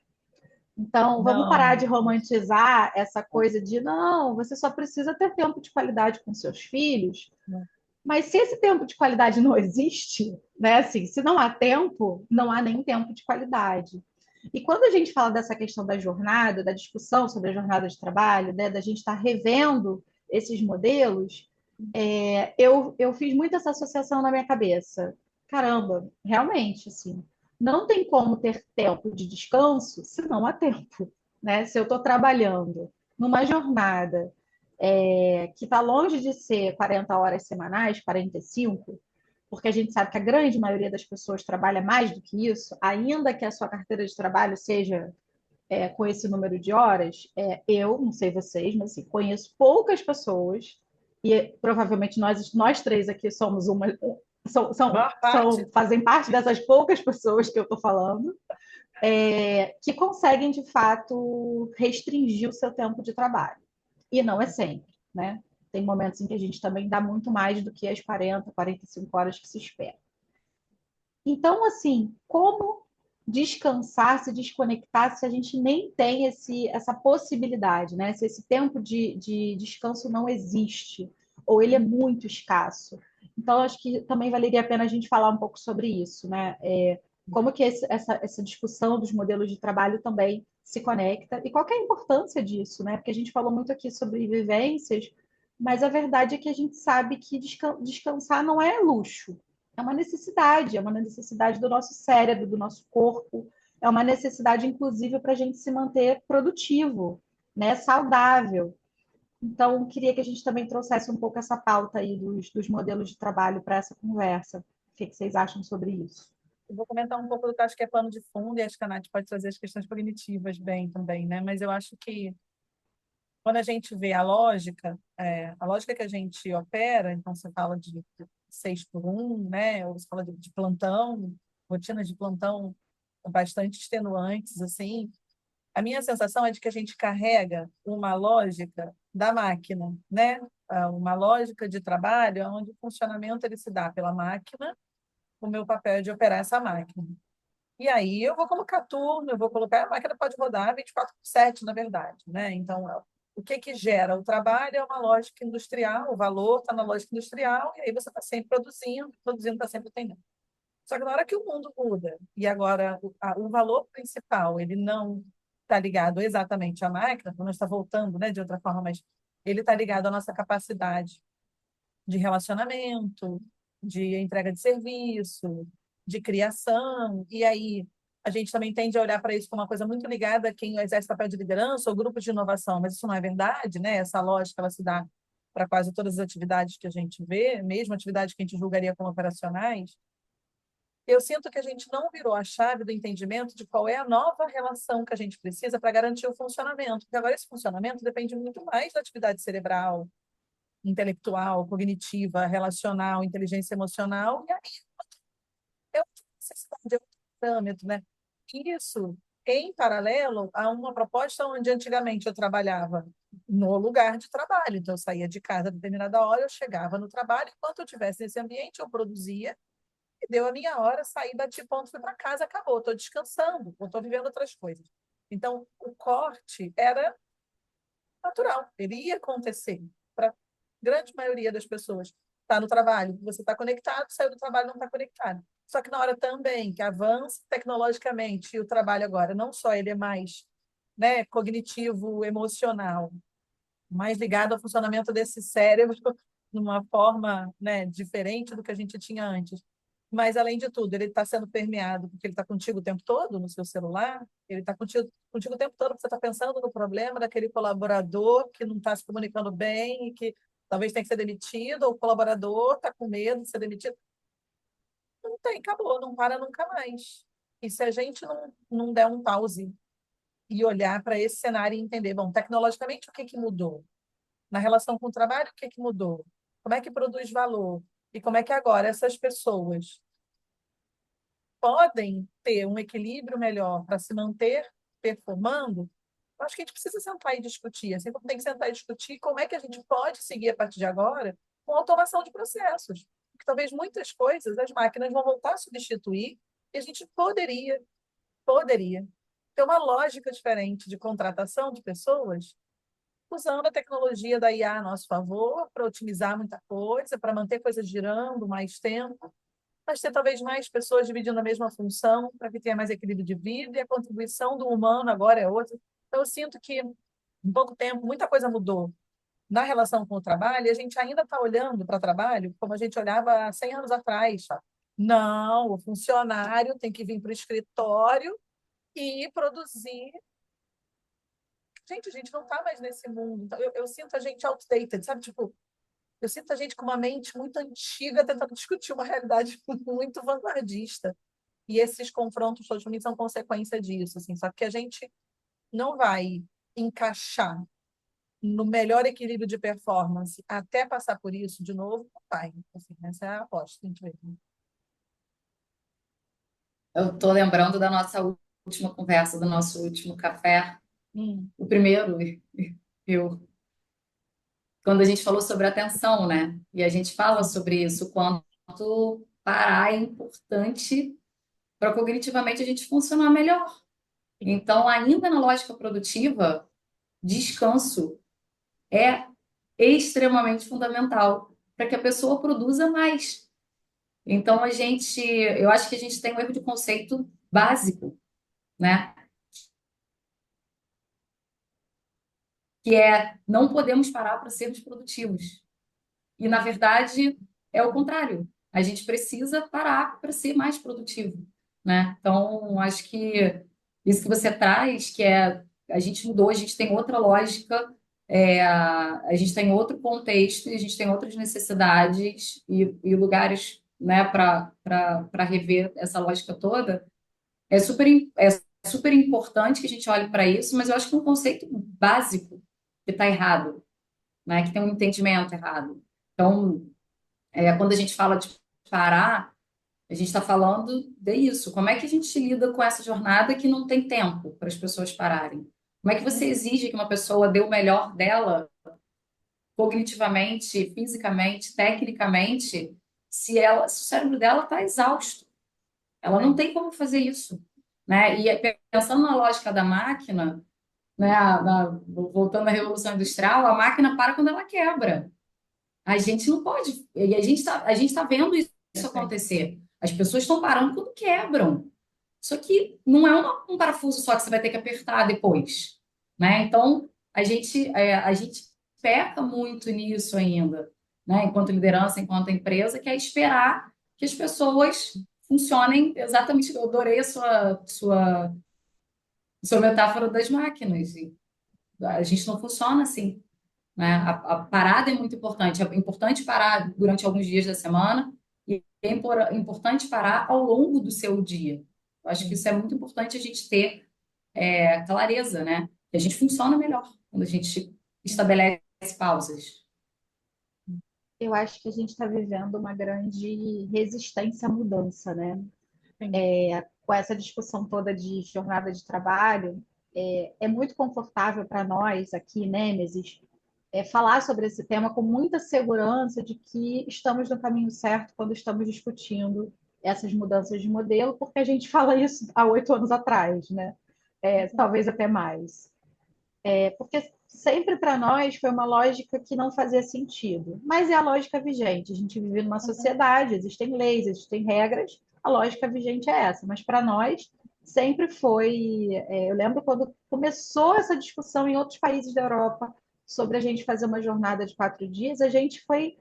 Então, vamos Não, parar de romantizar essa coisa de não, você só precisa ter tempo de qualidade com seus filhos. não. Mas se esse tempo de qualidade não existe, né? Assim, se não há tempo, não há nem tempo de qualidade. E quando a gente fala dessa questão da jornada, da discussão sobre a jornada de trabalho, né, da gente estar revendo esses modelos, eu fiz muito essa associação na minha cabeça. Caramba, realmente, assim, não tem como ter tempo de descanso se não há tempo, né? Se eu estou trabalhando numa jornada que está longe de ser 40 horas semanais, 45, porque a gente sabe que a grande maioria das pessoas trabalha mais do que isso, ainda que a sua carteira de trabalho seja com esse número de horas, eu, não sei vocês, mas assim, conheço poucas pessoas, e provavelmente nós três aqui somos uma. A maior parte. Fazem parte dessas poucas pessoas que eu estou falando, que conseguem, de fato, restringir o seu tempo de trabalho. E não é sempre, né? Tem momentos em que a gente também dá muito mais do que as 40, 45 horas que se espera. Então, assim, como descansar, se desconectar, se a gente nem tem essa possibilidade, né? Se esse tempo de descanso não existe, ou ele é muito escasso. Então, acho que também valeria a pena a gente falar um pouco sobre isso, né? Como que essa discussão dos modelos de trabalho também se conecta, e qual que é a importância disso, né? Porque a gente falou muito aqui sobre vivências, mas a verdade é que a gente sabe que descansar não é luxo, é uma necessidade do nosso cérebro, do nosso corpo, é uma necessidade, inclusive, para a gente se manter produtivo, né, saudável. Então, queria que a gente também trouxesse um pouco essa pauta aí dos modelos de trabalho para essa conversa. O que vocês acham sobre isso? Eu vou comentar um pouco do que eu acho que é pano de fundo, e acho que a Nath pode trazer as questões cognitivas bem também, né? Mas eu acho que quando a gente vê a lógica que a gente opera, então você fala de 6 por um, né? Ou você fala de plantão, rotinas de plantão bastante extenuantes, assim. A minha sensação é de que a gente carrega uma lógica da máquina, né? Uma lógica de trabalho onde o funcionamento ele se dá pela máquina, o meu papel é de operar essa máquina. E aí eu vou colocar turno, eu vou colocar, a máquina pode rodar 24/7, na verdade, né? Então, o que que gera o trabalho é uma lógica industrial, o valor está na lógica industrial, e aí você está sempre produzindo, produzindo está sempre atendendo. Só que na hora que o mundo muda, e agora o valor principal, ele não está ligado exatamente à máquina, não está voltando, né, de outra forma, mas ele está ligado à nossa capacidade de relacionamento, de entrega de serviço, de criação, e aí a gente também tende a olhar para isso como uma coisa muito ligada a quem exerce papel de liderança ou grupos de inovação, mas isso não é verdade, né? Essa lógica ela se dá para quase todas as atividades que a gente vê, mesmo atividades que a gente julgaria como operacionais. Eu sinto que a gente não virou a chave do entendimento de qual é a nova relação que a gente precisa para garantir o funcionamento, porque agora esse funcionamento depende muito mais da atividade cerebral, intelectual, cognitiva, relacional, inteligência emocional, e aí é outra necessidade, é outro parâmetro, né? Isso em paralelo a uma proposta onde antigamente eu trabalhava no lugar de trabalho, então eu saía de casa a determinada hora, eu chegava no trabalho, enquanto eu estivesse nesse ambiente, eu produzia, e deu a minha hora, saí, bati ponto, fui para casa, acabou, estou descansando, estou vivendo outras coisas. Então, o corte era natural, ele ia acontecer para a grande maioria das pessoas. Está no trabalho, você está conectado, saiu do trabalho, não está conectado. Só que na hora também que avança tecnologicamente e o trabalho agora, não só ele é mais, né, cognitivo, emocional, mais ligado ao funcionamento desse cérebro de uma forma, né, diferente do que a gente tinha antes. Mas, além de tudo, ele está sendo permeado porque ele está contigo o tempo todo no seu celular, ele está contigo o tempo todo porque você está pensando no problema daquele colaborador que não está se comunicando bem e que talvez tenha que ser demitido, ou o colaborador está com medo de ser demitido. Não tem, acabou, não para nunca mais. E se a gente não der um pause e olhar para esse cenário e entender, bom, tecnologicamente, o que que mudou? Na relação com o trabalho, o que que mudou? Como é que produz valor? E como é que agora essas pessoas podem ter um equilíbrio melhor para se manter performando? Eu acho que a gente precisa sentar e discutir, assim como tem que sentar e discutir como é que a gente pode seguir a partir de agora com automação de processos. Porque talvez muitas coisas as máquinas vão voltar a substituir e a gente poderia ter uma lógica diferente de contratação de pessoas usando a tecnologia da IA a nosso favor para otimizar muita coisa, para manter coisas girando mais tempo, mas ter talvez mais pessoas dividindo a mesma função para que tenha mais equilíbrio de vida e a contribuição do humano agora é outra. Então, eu sinto que, em pouco tempo, muita coisa mudou na relação com o trabalho e a gente ainda está olhando para o trabalho como a gente olhava há 100 anos atrás. Sabe? Não, o funcionário tem que vir para o escritório e produzir. Gente, a gente não está mais nesse mundo. Então, eu sinto a gente outdated, sabe? Tipo, eu sinto a gente com uma mente muito antiga tentando discutir uma realidade muito vanguardista. E esses confrontos todos, para mim, são consequência disso. Assim. Só que a gente não vai encaixar no melhor equilíbrio de performance até passar por isso de novo, não vai. Assim, essa é a aposta que a gente vê. Eu estou lembrando da nossa última conversa, do nosso último café, Hum, o primeiro, eu, quando a gente falou sobre atenção, né? E a gente fala sim. sobre isso, quanto parar é importante para cognitivamente a gente funcionar melhor. Então, ainda na lógica produtiva, descanso é extremamente fundamental para que a pessoa produza mais. Então, eu acho que a gente tem um erro de conceito básico, né? Que é não podemos parar para sermos produtivos. E, na verdade, é o contrário. A gente precisa parar para ser mais produtivo, né? Então, acho que isso que você traz, que é a gente mudou, a gente tem outra lógica, a gente tem outro contexto, e a gente tem outras necessidades e lugares, né, para rever essa lógica toda. É super importante que a gente olhe para isso, mas eu acho que é um conceito básico que está errado, né, que tem um entendimento errado. Então, quando a gente fala de parar, a gente está falando de isso. Como é que a gente lida com essa jornada que não tem tempo para as pessoas pararem? Como é que você exige que uma pessoa dê o melhor dela cognitivamente, fisicamente, tecnicamente, se o cérebro dela está exausto. Ela não Sim. tem como fazer isso, né? E pensando na lógica da máquina, né, voltando à Revolução Industrial, a máquina para quando ela quebra. A gente não pode, e a gente tá vendo isso Perfeito. acontecer. As pessoas estão parando quando quebram. Só que não é um parafuso só que você vai ter que apertar depois, né? Então, a gente peca muito nisso ainda, né? Enquanto liderança, enquanto empresa, que é esperar que as pessoas funcionem exatamente. Eu adorei a sua metáfora das máquinas. E a gente não funciona assim, né? A parada é muito importante. É importante parar durante alguns dias da semana e é importante parar ao longo do seu dia. Eu acho que Sim. isso é muito importante a gente ter clareza, né? Que a gente funciona melhor quando a gente estabelece pausas. Eu acho que a gente está vivendo uma grande resistência à mudança, né? Sim. Com essa discussão toda de jornada de trabalho, é muito confortável para nós aqui, Nêmesis, falar sobre esse tema com muita segurança de que estamos no caminho certo quando estamos discutindo essas mudanças de modelo, porque a gente fala isso há 8 anos atrás, né? Talvez até mais. Porque sempre para nós foi uma lógica que não fazia sentido, mas é a lógica vigente. A gente vive numa Uhum. sociedade, existem leis, existem regras, a lógica vigente é essa, mas para nós sempre foi. Eu lembro quando começou essa discussão em outros países da Europa sobre a gente fazer uma jornada de 4 dias, a gente foi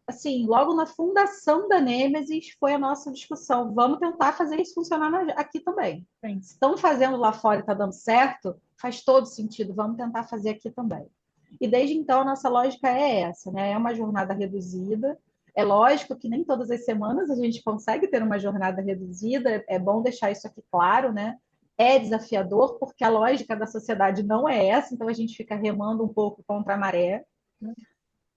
assim, logo na fundação da Nêmesis foi a nossa discussão. Vamos tentar fazer isso funcionar aqui também. Sim. Se estão fazendo lá fora e está dando certo, faz todo sentido. Vamos tentar fazer aqui também. E desde então a nossa lógica é essa, né? É uma jornada reduzida. É lógico que nem todas as semanas a gente consegue ter uma jornada reduzida. É bom deixar isso aqui claro, né? É desafiador porque a lógica da sociedade não é essa, então a gente fica remando um pouco contra a maré,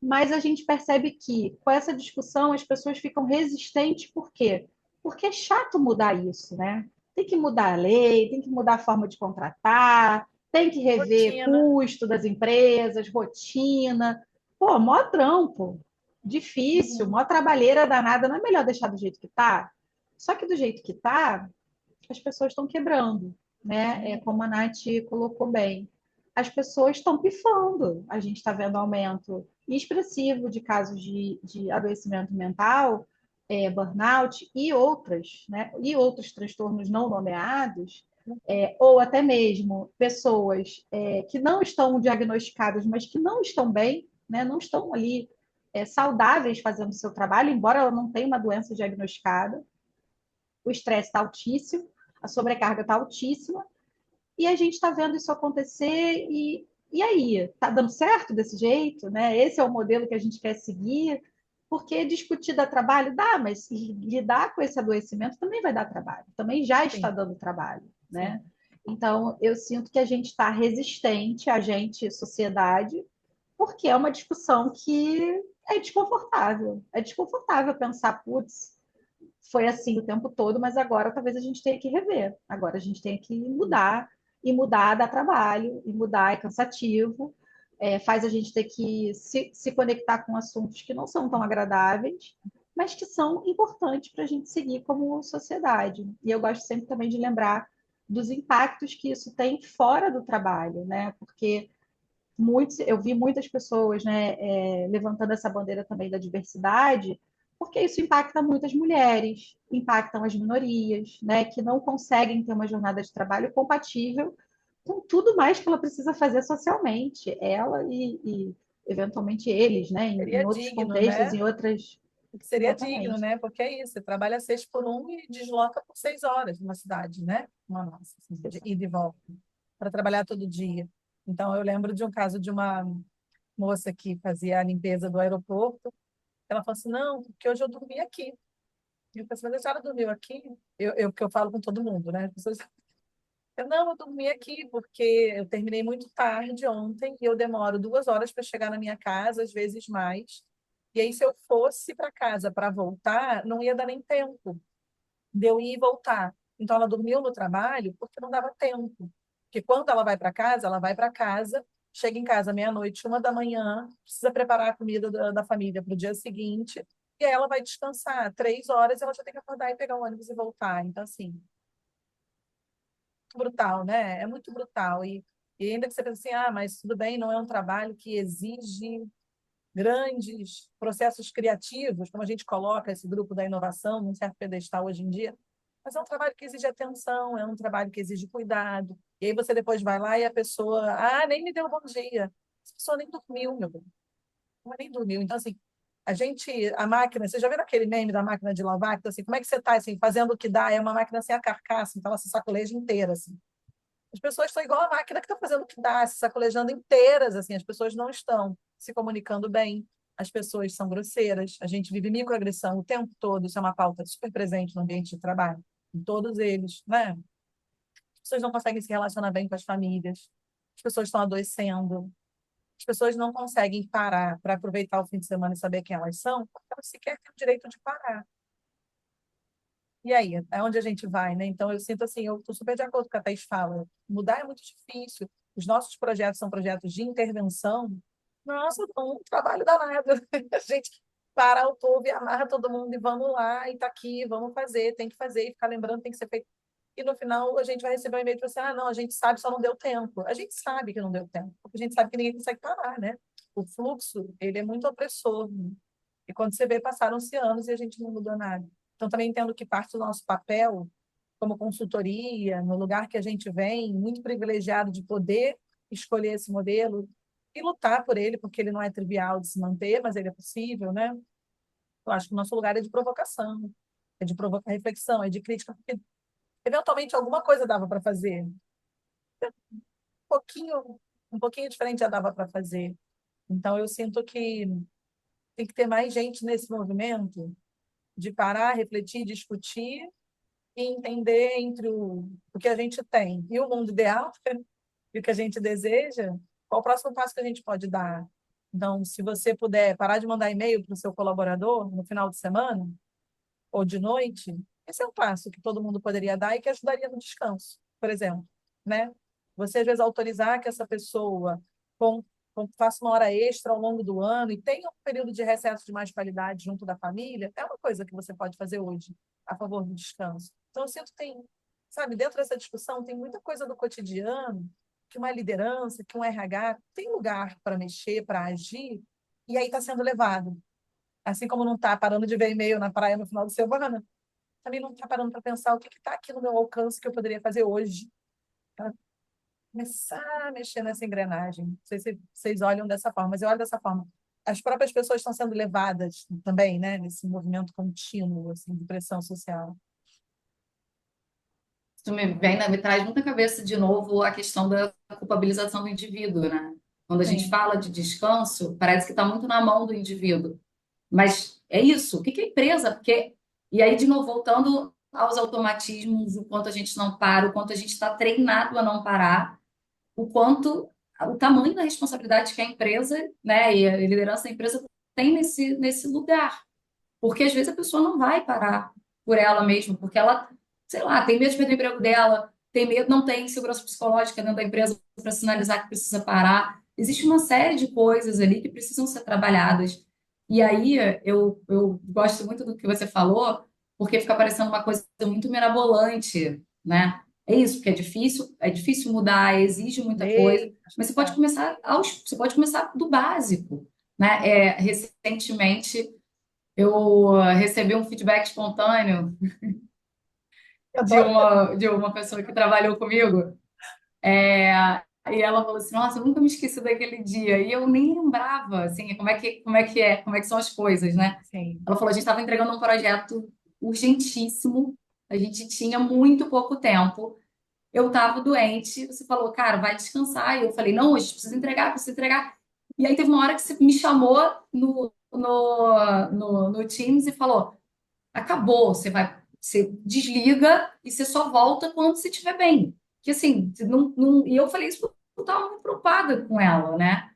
mas a gente percebe que com essa discussão as pessoas ficam resistentes, por quê? Porque é chato mudar isso, né? Tem que mudar a lei, tem que mudar a forma de contratar, tem que rever Rotina. custo das empresas, rotina. Pô, mó trampo, difícil, Uhum. mó trabalheira danada, não é melhor deixar do jeito que tá? Só que do jeito que tá, as pessoas estão quebrando, né? Como a Nath colocou bem. As pessoas estão pifando. A gente está vendo aumento expressivo de casos de adoecimento mental, burnout e outras, né? E outros transtornos não nomeados, ou até mesmo pessoas que não estão diagnosticadas, mas que não estão bem, né? Não estão ali saudáveis fazendo o seu trabalho, embora ela não tenha uma doença diagnosticada. O estresse está altíssimo, a sobrecarga está altíssima, e a gente está vendo isso acontecer e aí, está dando certo desse jeito? Né? Esse é o modelo que a gente quer seguir? Porque discutir dá trabalho? Dá, mas lidar com esse adoecimento também vai dar trabalho, também já está Sim. dando trabalho. Sim. Né? Então, eu sinto que a gente está resistente, a gente, sociedade, porque é uma discussão que é desconfortável. É desconfortável pensar, putz, foi assim o tempo todo, mas agora talvez a gente tenha que rever. Agora a gente tem que mudar, e mudar dá trabalho, e mudar é cansativo, faz a gente ter que se conectar com assuntos que não são tão agradáveis, mas que são importantes para a gente seguir como sociedade. E eu gosto sempre também de lembrar dos impactos que isso tem fora do trabalho, né? Porque eu vi muitas pessoas, né, levantando essa bandeira também da diversidade, porque isso impacta muitas mulheres, impactam as minorias, né, que não conseguem ter uma jornada de trabalho compatível com tudo mais que ela precisa fazer socialmente, ela e eventualmente eles, né, em Seria outros digno, contextos, né? em outras. Seria digno, Exatamente. né? Porque é isso, você trabalha 6 por 1 e desloca por 6 horas numa cidade, né? Uma nossa, assim, de ida e volta, para trabalhar todo dia. Então, eu lembro de um caso de uma moça que fazia a limpeza do aeroporto. Ela falou assim: não, porque hoje eu dormi aqui. E eu falei assim: mas a senhora dormiu aqui? Porque eu falo com todo mundo, né? As pessoas, não, eu dormi aqui porque eu terminei muito tarde ontem e eu demoro 2 horas para chegar na minha casa, às vezes mais. E aí, se eu fosse para casa para voltar, não ia dar nem tempo de eu ir e voltar. Então, ela dormiu no trabalho porque não dava tempo. Porque quando ela vai para casa chega em casa meia-noite, 1 da manhã, precisa preparar a comida da família para o dia seguinte, e aí ela vai descansar. 3 horas ela já tem que acordar e pegar o ônibus e voltar. Então, assim, brutal, né? É muito brutal. E ainda que você pense assim, ah, mas tudo bem, não é um trabalho que exige grandes processos criativos, como a gente coloca esse grupo da inovação num certo pedestal hoje em dia, mas é um trabalho que exige atenção, é um trabalho que exige cuidado. E aí você depois vai lá e a pessoa, ah, nem me deu um bom dia. Essa pessoa nem dormiu, meu bem. Não, nem dormiu. Então, assim, a máquina, você já viu aquele meme da máquina de lavar? Que tá assim, como é que você está, assim, fazendo o que dá? É uma máquina sem a carcaça, então ela se sacoleja inteira, assim. As pessoas estão igual a máquina que está fazendo o que dá, se sacolejando inteiras, assim, as pessoas não estão se comunicando bem, as pessoas são grosseiras, a gente vive microagressão o tempo todo, isso é uma pauta super presente no ambiente de trabalho, em todos eles, né? As pessoas não conseguem se relacionar bem com as famílias, as pessoas estão adoecendo, as pessoas não conseguem parar para aproveitar o fim de semana e saber quem elas são, porque elas sequer têm o direito de parar. E aí, é onde a gente vai, né? Então, eu sinto assim, eu estou super de acordo com o que a Thaís fala. Mudar é muito difícil. Os nossos projetos são projetos de intervenção. Nossa, dá um trabalho danado. A gente para o povo e amarra todo mundo e vamos lá, e tá aqui, vamos fazer, tem que fazer, e ficar lembrando, tem que ser feito. E no final a gente vai receber um e-mail e falar assim, ah, não, a gente sabe, só não deu tempo. A gente sabe que não deu tempo, porque a gente sabe que ninguém consegue parar, né? O fluxo, ele é muito opressor, né? E quando você vê, passaram-se anos e a gente não mudou nada. Então, também entendo que parte do nosso papel, como consultoria, no lugar que a gente vem, muito privilegiado de poder escolher esse modelo e lutar por ele, porque ele não é trivial de se manter, mas ele é possível, né? Eu acho que o nosso lugar é de provocação, é de provocar reflexão, é de crítica, porque eventualmente alguma coisa dava para fazer. Pouquinho, um pouquinho diferente já dava para fazer. Então, eu sinto que tem que ter mais gente nesse movimento de parar, refletir, discutir e entender entre o que a gente tem e o mundo ideal e o que a gente deseja, qual o próximo passo que a gente pode dar. Então, se você puder parar de mandar e-mail para o seu colaborador no final de semana ou de noite, esse é um passo que todo mundo poderia dar e que ajudaria no descanso, por exemplo, né? Você, às vezes, autorizar que essa pessoa com, faça uma hora extra ao longo do ano e tenha um período de recesso de mais qualidade junto da família, é uma coisa que você pode fazer hoje a favor do descanso. Então, eu sinto que tem, sabe, dentro dessa discussão, tem muita coisa do cotidiano que uma liderança, que um RH tem lugar para mexer, para agir, e aí está sendo levado. Assim como não está parando de ver e-mail na praia no final de semana, também não está parando para pensar o que está aqui no meu alcance que eu poderia fazer hoje para começar a mexer nessa engrenagem. Não sei se vocês olham dessa forma, mas eu olho dessa forma. As próprias pessoas estão sendo levadas também, né, nesse movimento contínuo assim, de pressão social. Isso me traz muita cabeça de novo a questão da culpabilização do indivíduo, né? Quando a gente Sim, fala de descanso, parece que está muito na mão do indivíduo. Mas é isso. O que que é empresa? Porque e aí de novo voltando aos automatismos, o quanto a gente não para, o quanto a gente está treinado a não parar, o quanto o tamanho da responsabilidade que a empresa, né, e a liderança da empresa tem nesse lugar. Porque às vezes a pessoa não vai parar por ela mesma, porque ela, sei lá, tem medo de perder o emprego dela, tem medo, não tem segurança psicológica dentro da empresa para sinalizar que precisa parar. Existe uma série de coisas ali que precisam ser trabalhadas. E aí eu gosto muito do que você falou, porque fica parecendo uma coisa muito mirabolante, né? É isso, porque é difícil mudar, exige muita coisa, lei, acho mas que tá. você pode começar do básico, né? Recentemente eu recebi um feedback espontâneo Eu de adoro. uma pessoa que trabalhou comigo. É, e ela falou assim: Nossa, eu nunca me esqueci daquele dia. E eu nem lembrava, assim, como é que são as coisas, né? Sim. Ela falou: A gente estava entregando um projeto urgentíssimo, a gente tinha muito pouco tempo. Eu estava doente. Você falou, cara, vai descansar. E eu falei: Não, a gente precisa entregar, precisa entregar. E aí teve uma hora que você me chamou no Teams e falou: acabou, você desliga e você só volta quando você estiver bem. Que assim, e eu falei isso porque eu estava muito preocupada com ela, né?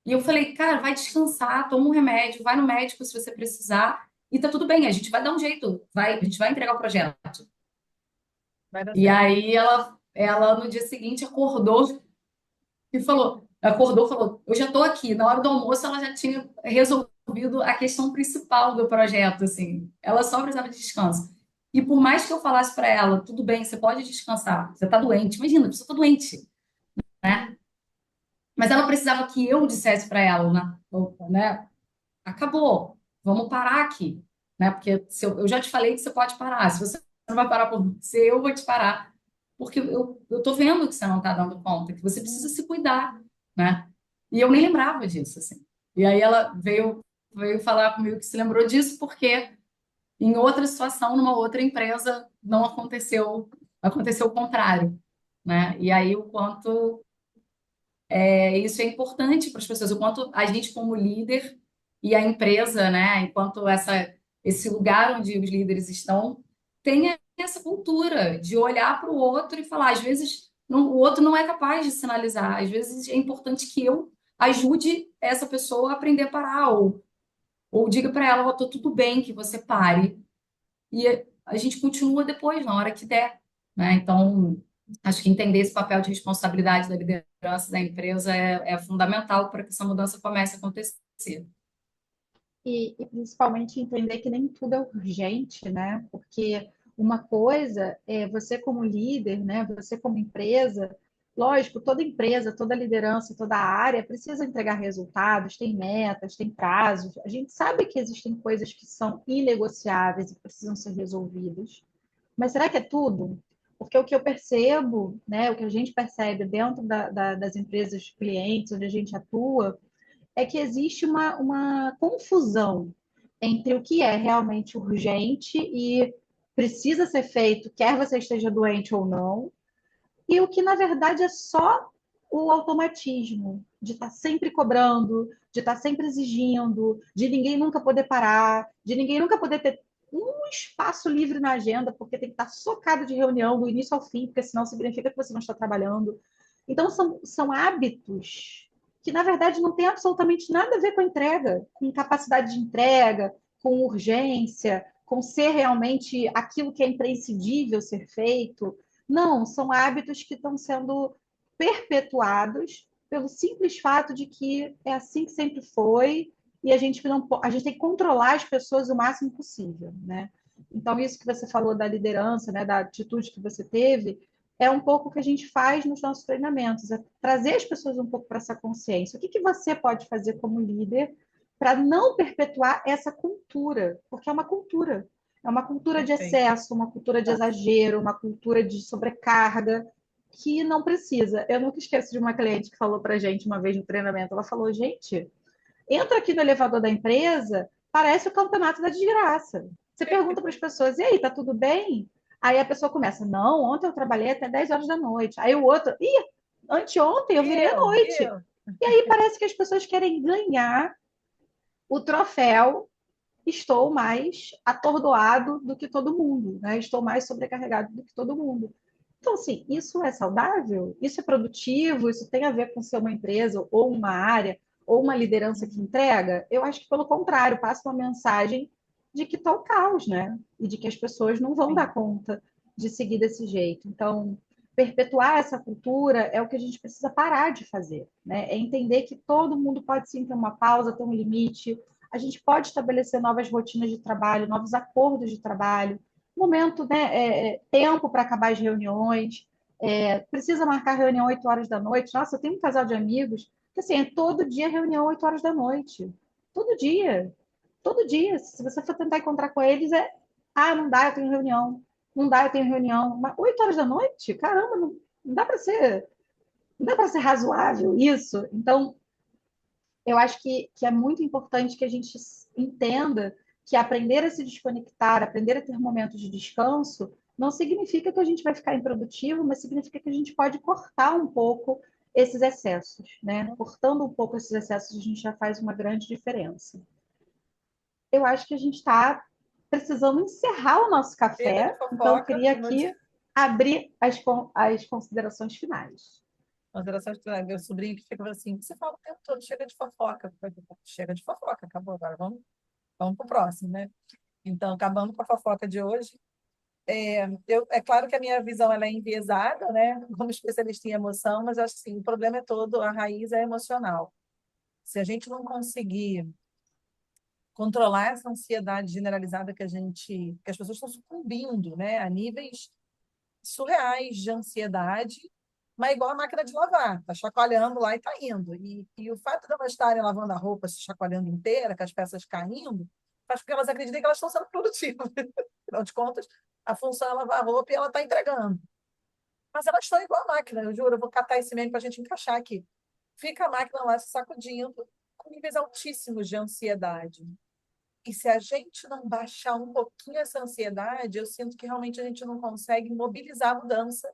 E eu falei, cara, vai descansar, toma um remédio, vai no médico se você precisar, e tá tudo bem, a gente vai dar um jeito, a gente vai entregar o projeto. Vai dar E certo. aí ela no dia seguinte acordou e falou: Acordou, falou: eu já estou aqui. Na hora do almoço, ela já tinha resolvido a questão principal do projeto, assim. Ela só precisava de descanso. E por mais que eu falasse para ela, tudo bem, você pode descansar, você está doente. Imagina, a pessoa está doente, né? Mas ela precisava que eu dissesse para ela, né? Acabou, vamos parar aqui, né? Porque se eu já te falei que você pode parar. Se você não vai parar por você, eu vou te parar. Porque eu tô vendo que você não está dando conta, que você precisa se cuidar, né? E eu nem lembrava disso, assim. E aí ela veio falar comigo que se lembrou disso porque em outra situação, numa outra empresa, não aconteceu, aconteceu o contrário, né? E aí o quanto isso é importante para as pessoas, o quanto a gente como líder e a empresa, né, enquanto esse lugar onde os líderes estão, tem essa cultura de olhar para o outro e falar, às vezes o outro não é capaz de sinalizar, às vezes é importante que eu ajude essa pessoa a aprender a parar, ou diga para ela, oh, tudo bem que você pare, e a gente continua depois, na hora que der, né? Então, acho que entender esse papel de responsabilidade da liderança da empresa é fundamental para que essa mudança comece a acontecer. E principalmente entender que nem tudo é urgente, né? Porque uma coisa é você como líder, né? Você como empresa, lógico, toda empresa, toda liderança, toda área precisa entregar resultados, tem metas, tem prazos. A gente sabe que existem coisas que são inegociáveis e precisam ser resolvidas. Mas será que é tudo? Porque o que eu percebo, né, o que a gente percebe dentro das empresas clientes onde a gente atua, é que existe uma confusão entre o que é realmente urgente e precisa ser feito, quer você esteja doente ou não, e o que na verdade é só o automatismo de estar sempre cobrando, de estar sempre exigindo, de ninguém nunca poder parar, de ninguém nunca poder ter um espaço livre na agenda, porque tem que estar socado de reunião do início ao fim, porque senão significa que você não está trabalhando. Então, são hábitos que, na verdade, não tem absolutamente nada a ver com a entrega, com capacidade de entrega, com urgência, com ser realmente aquilo que é imprescindível ser feito. Não, são hábitos que estão sendo perpetuados pelo simples fato de que é assim que sempre foi e a gente tem que controlar as pessoas o máximo possível, né? Então, isso que você falou da liderança, né, da atitude que você teve, é um pouco o que a gente faz nos nossos treinamentos, é trazer as pessoas um pouco para essa consciência. O que você pode fazer como líder para não perpetuar essa cultura? Porque é uma cultura. É uma cultura de Perfeito. excesso, uma cultura de exagero, uma cultura de sobrecarga que não precisa. Eu nunca esqueço de uma cliente que falou para a gente uma vez no treinamento. Ela falou: gente, entra aqui no elevador da empresa, parece o campeonato da desgraça. Você pergunta para as pessoas: e aí, tá tudo bem? Aí a pessoa começa: não, ontem eu trabalhei até 10 horas da noite. Aí o outro: ih, anteontem eu virei à noite. Eu. E aí parece que as pessoas querem ganhar o troféu. Estou mais atordoado do que todo mundo, né? Estou mais sobrecarregado do que todo mundo. Então, assim, isso é saudável? Isso é produtivo? Isso tem a ver com ser uma empresa ou uma área ou uma liderança que entrega? Eu acho que, pelo contrário, passa uma mensagem de que está o caos, né? E de que as pessoas não vão dar Sim, conta de seguir desse jeito. Então, perpetuar essa cultura é o que a gente precisa parar de fazer, né? É entender que todo mundo pode sim ter uma pausa, ter um limite. A gente pode estabelecer novas rotinas de trabalho, novos acordos de trabalho, momento, né, tempo para acabar as reuniões, precisa marcar reunião 8 horas da noite. Nossa, eu tenho um casal de amigos que assim, é todo dia reunião 8 horas da noite. Todo dia. Todo dia. Se você for tentar encontrar com eles, não dá, eu tenho reunião. Não dá, eu tenho reunião. Mas 8 horas da noite? Caramba, não dá para ser, não dá para ser razoável isso. Então, eu acho que é muito importante que a gente entenda que aprender a se desconectar, aprender a ter momentos de descanso, não significa que a gente vai ficar improdutivo, mas significa que a gente pode cortar um pouco esses excessos, né? Cortando um pouco esses excessos, a gente já faz uma grande diferença. Eu acho que a gente está precisando encerrar o nosso chega de café, então eu fofoca, queria como eu disse. aqui abrir as considerações finais. Considerações finais. Meu sobrinho que fica assim, você fala o tempo todo, chega de fofoca. Chega de fofoca, acabou agora. Vamos para o próximo, né? Então, acabando com a fofoca de hoje, É claro que a minha visão ela é enviesada, né, como especialista em emoção, mas acho assim, o problema é todo, a raiz é emocional. Se a gente não conseguir controlar essa ansiedade generalizada que as pessoas estão sucumbindo, né, a níveis surreais de ansiedade, mas igual a máquina de lavar, tá chacoalhando lá e tá indo. E o fato de elas estarem lavando a roupa, se chacoalhando inteira, com as peças caindo, faz com que elas acreditem que elas estão sendo produtivas. Afinal de contas, a função é lavar a roupa e ela está entregando. Mas elas estão igual a máquina, eu juro, eu vou catar esse meme para a gente encaixar aqui. Fica a máquina lá se sacudindo, com níveis altíssimos de ansiedade. E se a gente não baixar um pouquinho essa ansiedade, eu sinto que realmente a gente não consegue mobilizar a mudança,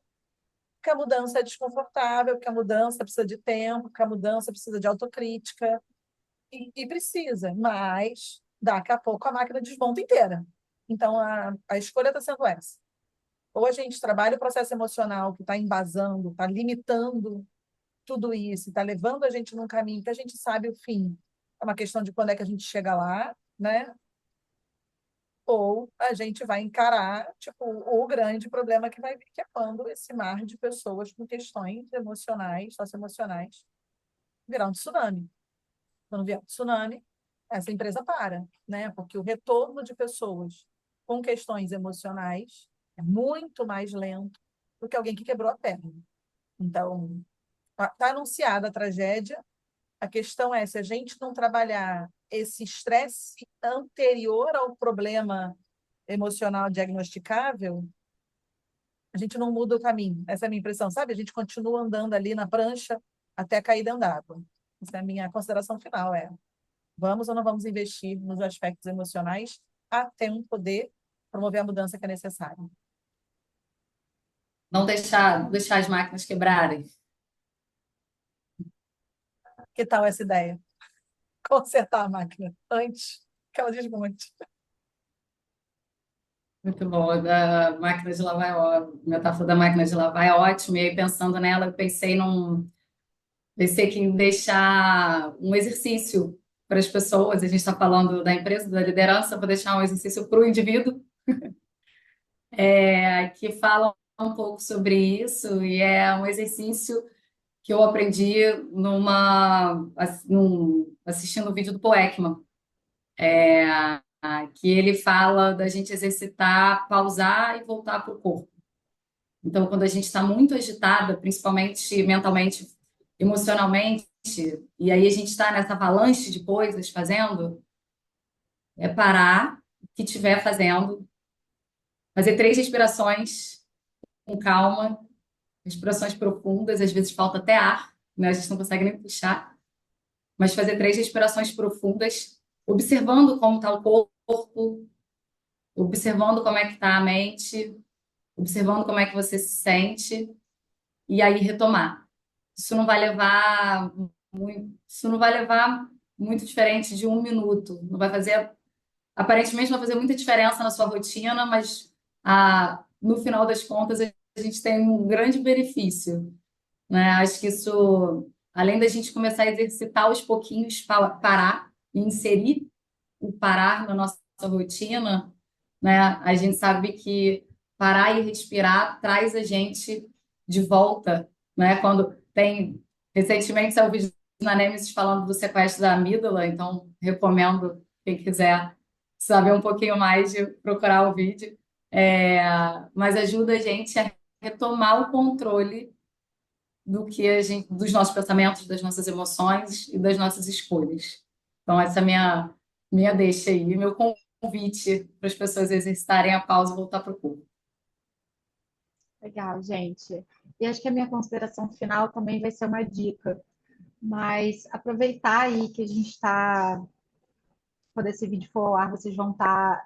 porque a mudança é desconfortável, porque a mudança precisa de tempo, porque a mudança precisa de autocrítica, e precisa, mas daqui a pouco a máquina desmonta inteira. Então, a escolha está sendo essa. Ou a gente trabalha o processo emocional que está embasando, está limitando tudo isso, está levando a gente num caminho que a gente sabe o fim. É uma questão de quando é que a gente chega lá, né? Ou a gente vai encarar tipo, o grande problema que vai vir, que é quando esse mar de pessoas com questões emocionais, socioemocionais, virar um tsunami. Quando vier um tsunami, essa empresa para, né? Porque o retorno de pessoas com questões emocionais é muito mais lento do que alguém que quebrou a perna. Então, está anunciada a tragédia. A questão é, se a gente não trabalhar esse estresse anterior ao problema emocional diagnosticável, a gente não muda o caminho. Essa é a minha impressão, sabe? A gente continua andando ali na prancha até cair dentro d'água. Essa é a minha consideração final, vamos ou não vamos investir nos aspectos emocionais até um poder promover a mudança que é necessária. Não deixar as máquinas quebrarem. Que tal essa ideia? Consertar a máquina antes que ela desmonte. Muito bom. Da máquina de lavar, a metáfora da máquina de lavar é ótima. E aí, pensando nela, eu pensei que em deixar um exercício para as pessoas. A gente está falando da empresa, da liderança, vou deixar um exercício para o indivíduo, que fala um pouco sobre isso. E é um exercício que eu aprendi assistindo o vídeo do Paul Ekman, que ele fala da gente exercitar, pausar e voltar para o corpo. Então, quando a gente está muito agitada, principalmente mentalmente, emocionalmente, e aí a gente está nessa avalanche de coisas fazendo, é parar o que estiver fazendo, fazer 3 respirações com calma, respirações profundas, às vezes falta até ar, né? A gente não consegue nem puxar, mas fazer 3 respirações profundas, observando como está o corpo, observando como é que está a mente, observando como é que você se sente, e aí retomar. Isso não vai levar isso não vai levar muito diferente de 1 minuto. Não vai fazer, aparentemente, não vai fazer muita diferença na sua rotina, mas no final das contas a gente tem um grande benefício, né? Acho que isso, além da gente começar a exercitar aos pouquinhos, parar e inserir o parar na nossa rotina, né? A gente sabe que parar e respirar traz a gente de volta, né? Quando tem recentemente saiu um vídeo na Nemesis falando do sequestro da amígdala, então recomendo quem quiser saber um pouquinho mais de procurar o vídeo. Mas ajuda a gente a retomar o controle dos nossos pensamentos, das nossas emoções e das nossas escolhas. Então, essa é a minha deixa aí, meu convite para as pessoas exercitarem a pausa e voltar para o corpo. Legal, gente. E acho que a minha consideração final também vai ser uma dica, mas aproveitar aí que a gente está, quando esse vídeo for ao ar, vocês vão estar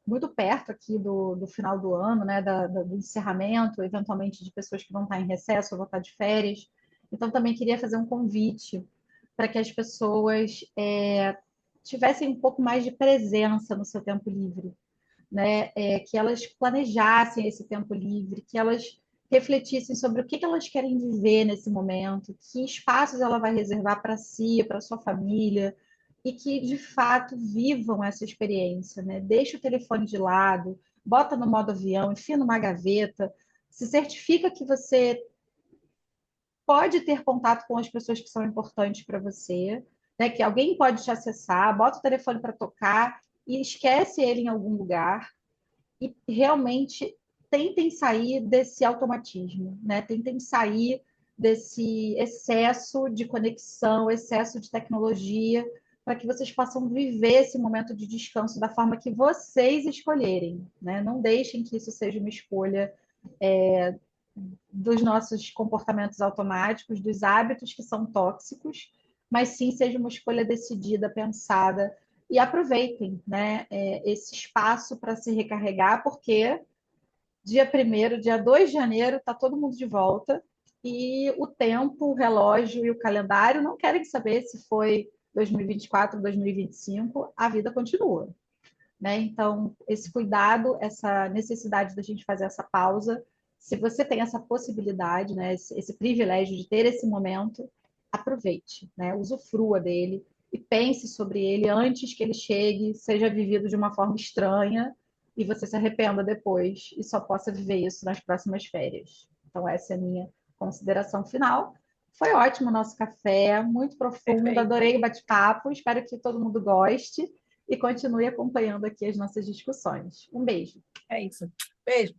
muito perto aqui do final do ano, né, do encerramento, eventualmente de pessoas que vão estar em recesso ou vão estar de férias. Então, também queria fazer um convite para que as pessoas tivessem um pouco mais de presença no seu tempo livre, né? Que elas planejassem esse tempo livre, que elas refletissem sobre o que elas querem viver nesse momento, que espaços ela vai reservar para si, para sua família, e que de fato vivam essa experiência, né? Deixe o telefone de lado, bota no modo avião, enfia numa gaveta, se certifica que você pode ter contato com as pessoas que são importantes para você, né? Que alguém pode te acessar, bota o telefone para tocar e esquece ele em algum lugar e realmente tentem sair desse automatismo, né? Tentem sair desse excesso de conexão, excesso de tecnologia, para que vocês possam viver esse momento de descanso da forma que vocês escolherem, né? Não deixem que isso seja uma escolha dos nossos comportamentos automáticos, dos hábitos que são tóxicos, mas sim seja uma escolha decidida, pensada, e aproveitem, né, esse espaço para se recarregar, porque dia 1º, dia 2 de janeiro, está todo mundo de volta, e o tempo, o relógio e o calendário não querem saber se foi 2024, 2025, a vida continua. Né? Então, esse cuidado, essa necessidade da gente fazer essa pausa, se você tem essa possibilidade, né, esse privilégio de ter esse momento, aproveite, né, usufrua dele e pense sobre ele antes que ele chegue, seja vivido de uma forma estranha e você se arrependa depois e só possa viver isso nas próximas férias. Então, essa é a minha consideração final. Foi ótimo o nosso café, muito profundo, Perfeito. adorei o bate-papo, espero que todo mundo goste e continue acompanhando aqui as nossas discussões. Um beijo. É isso. Beijo.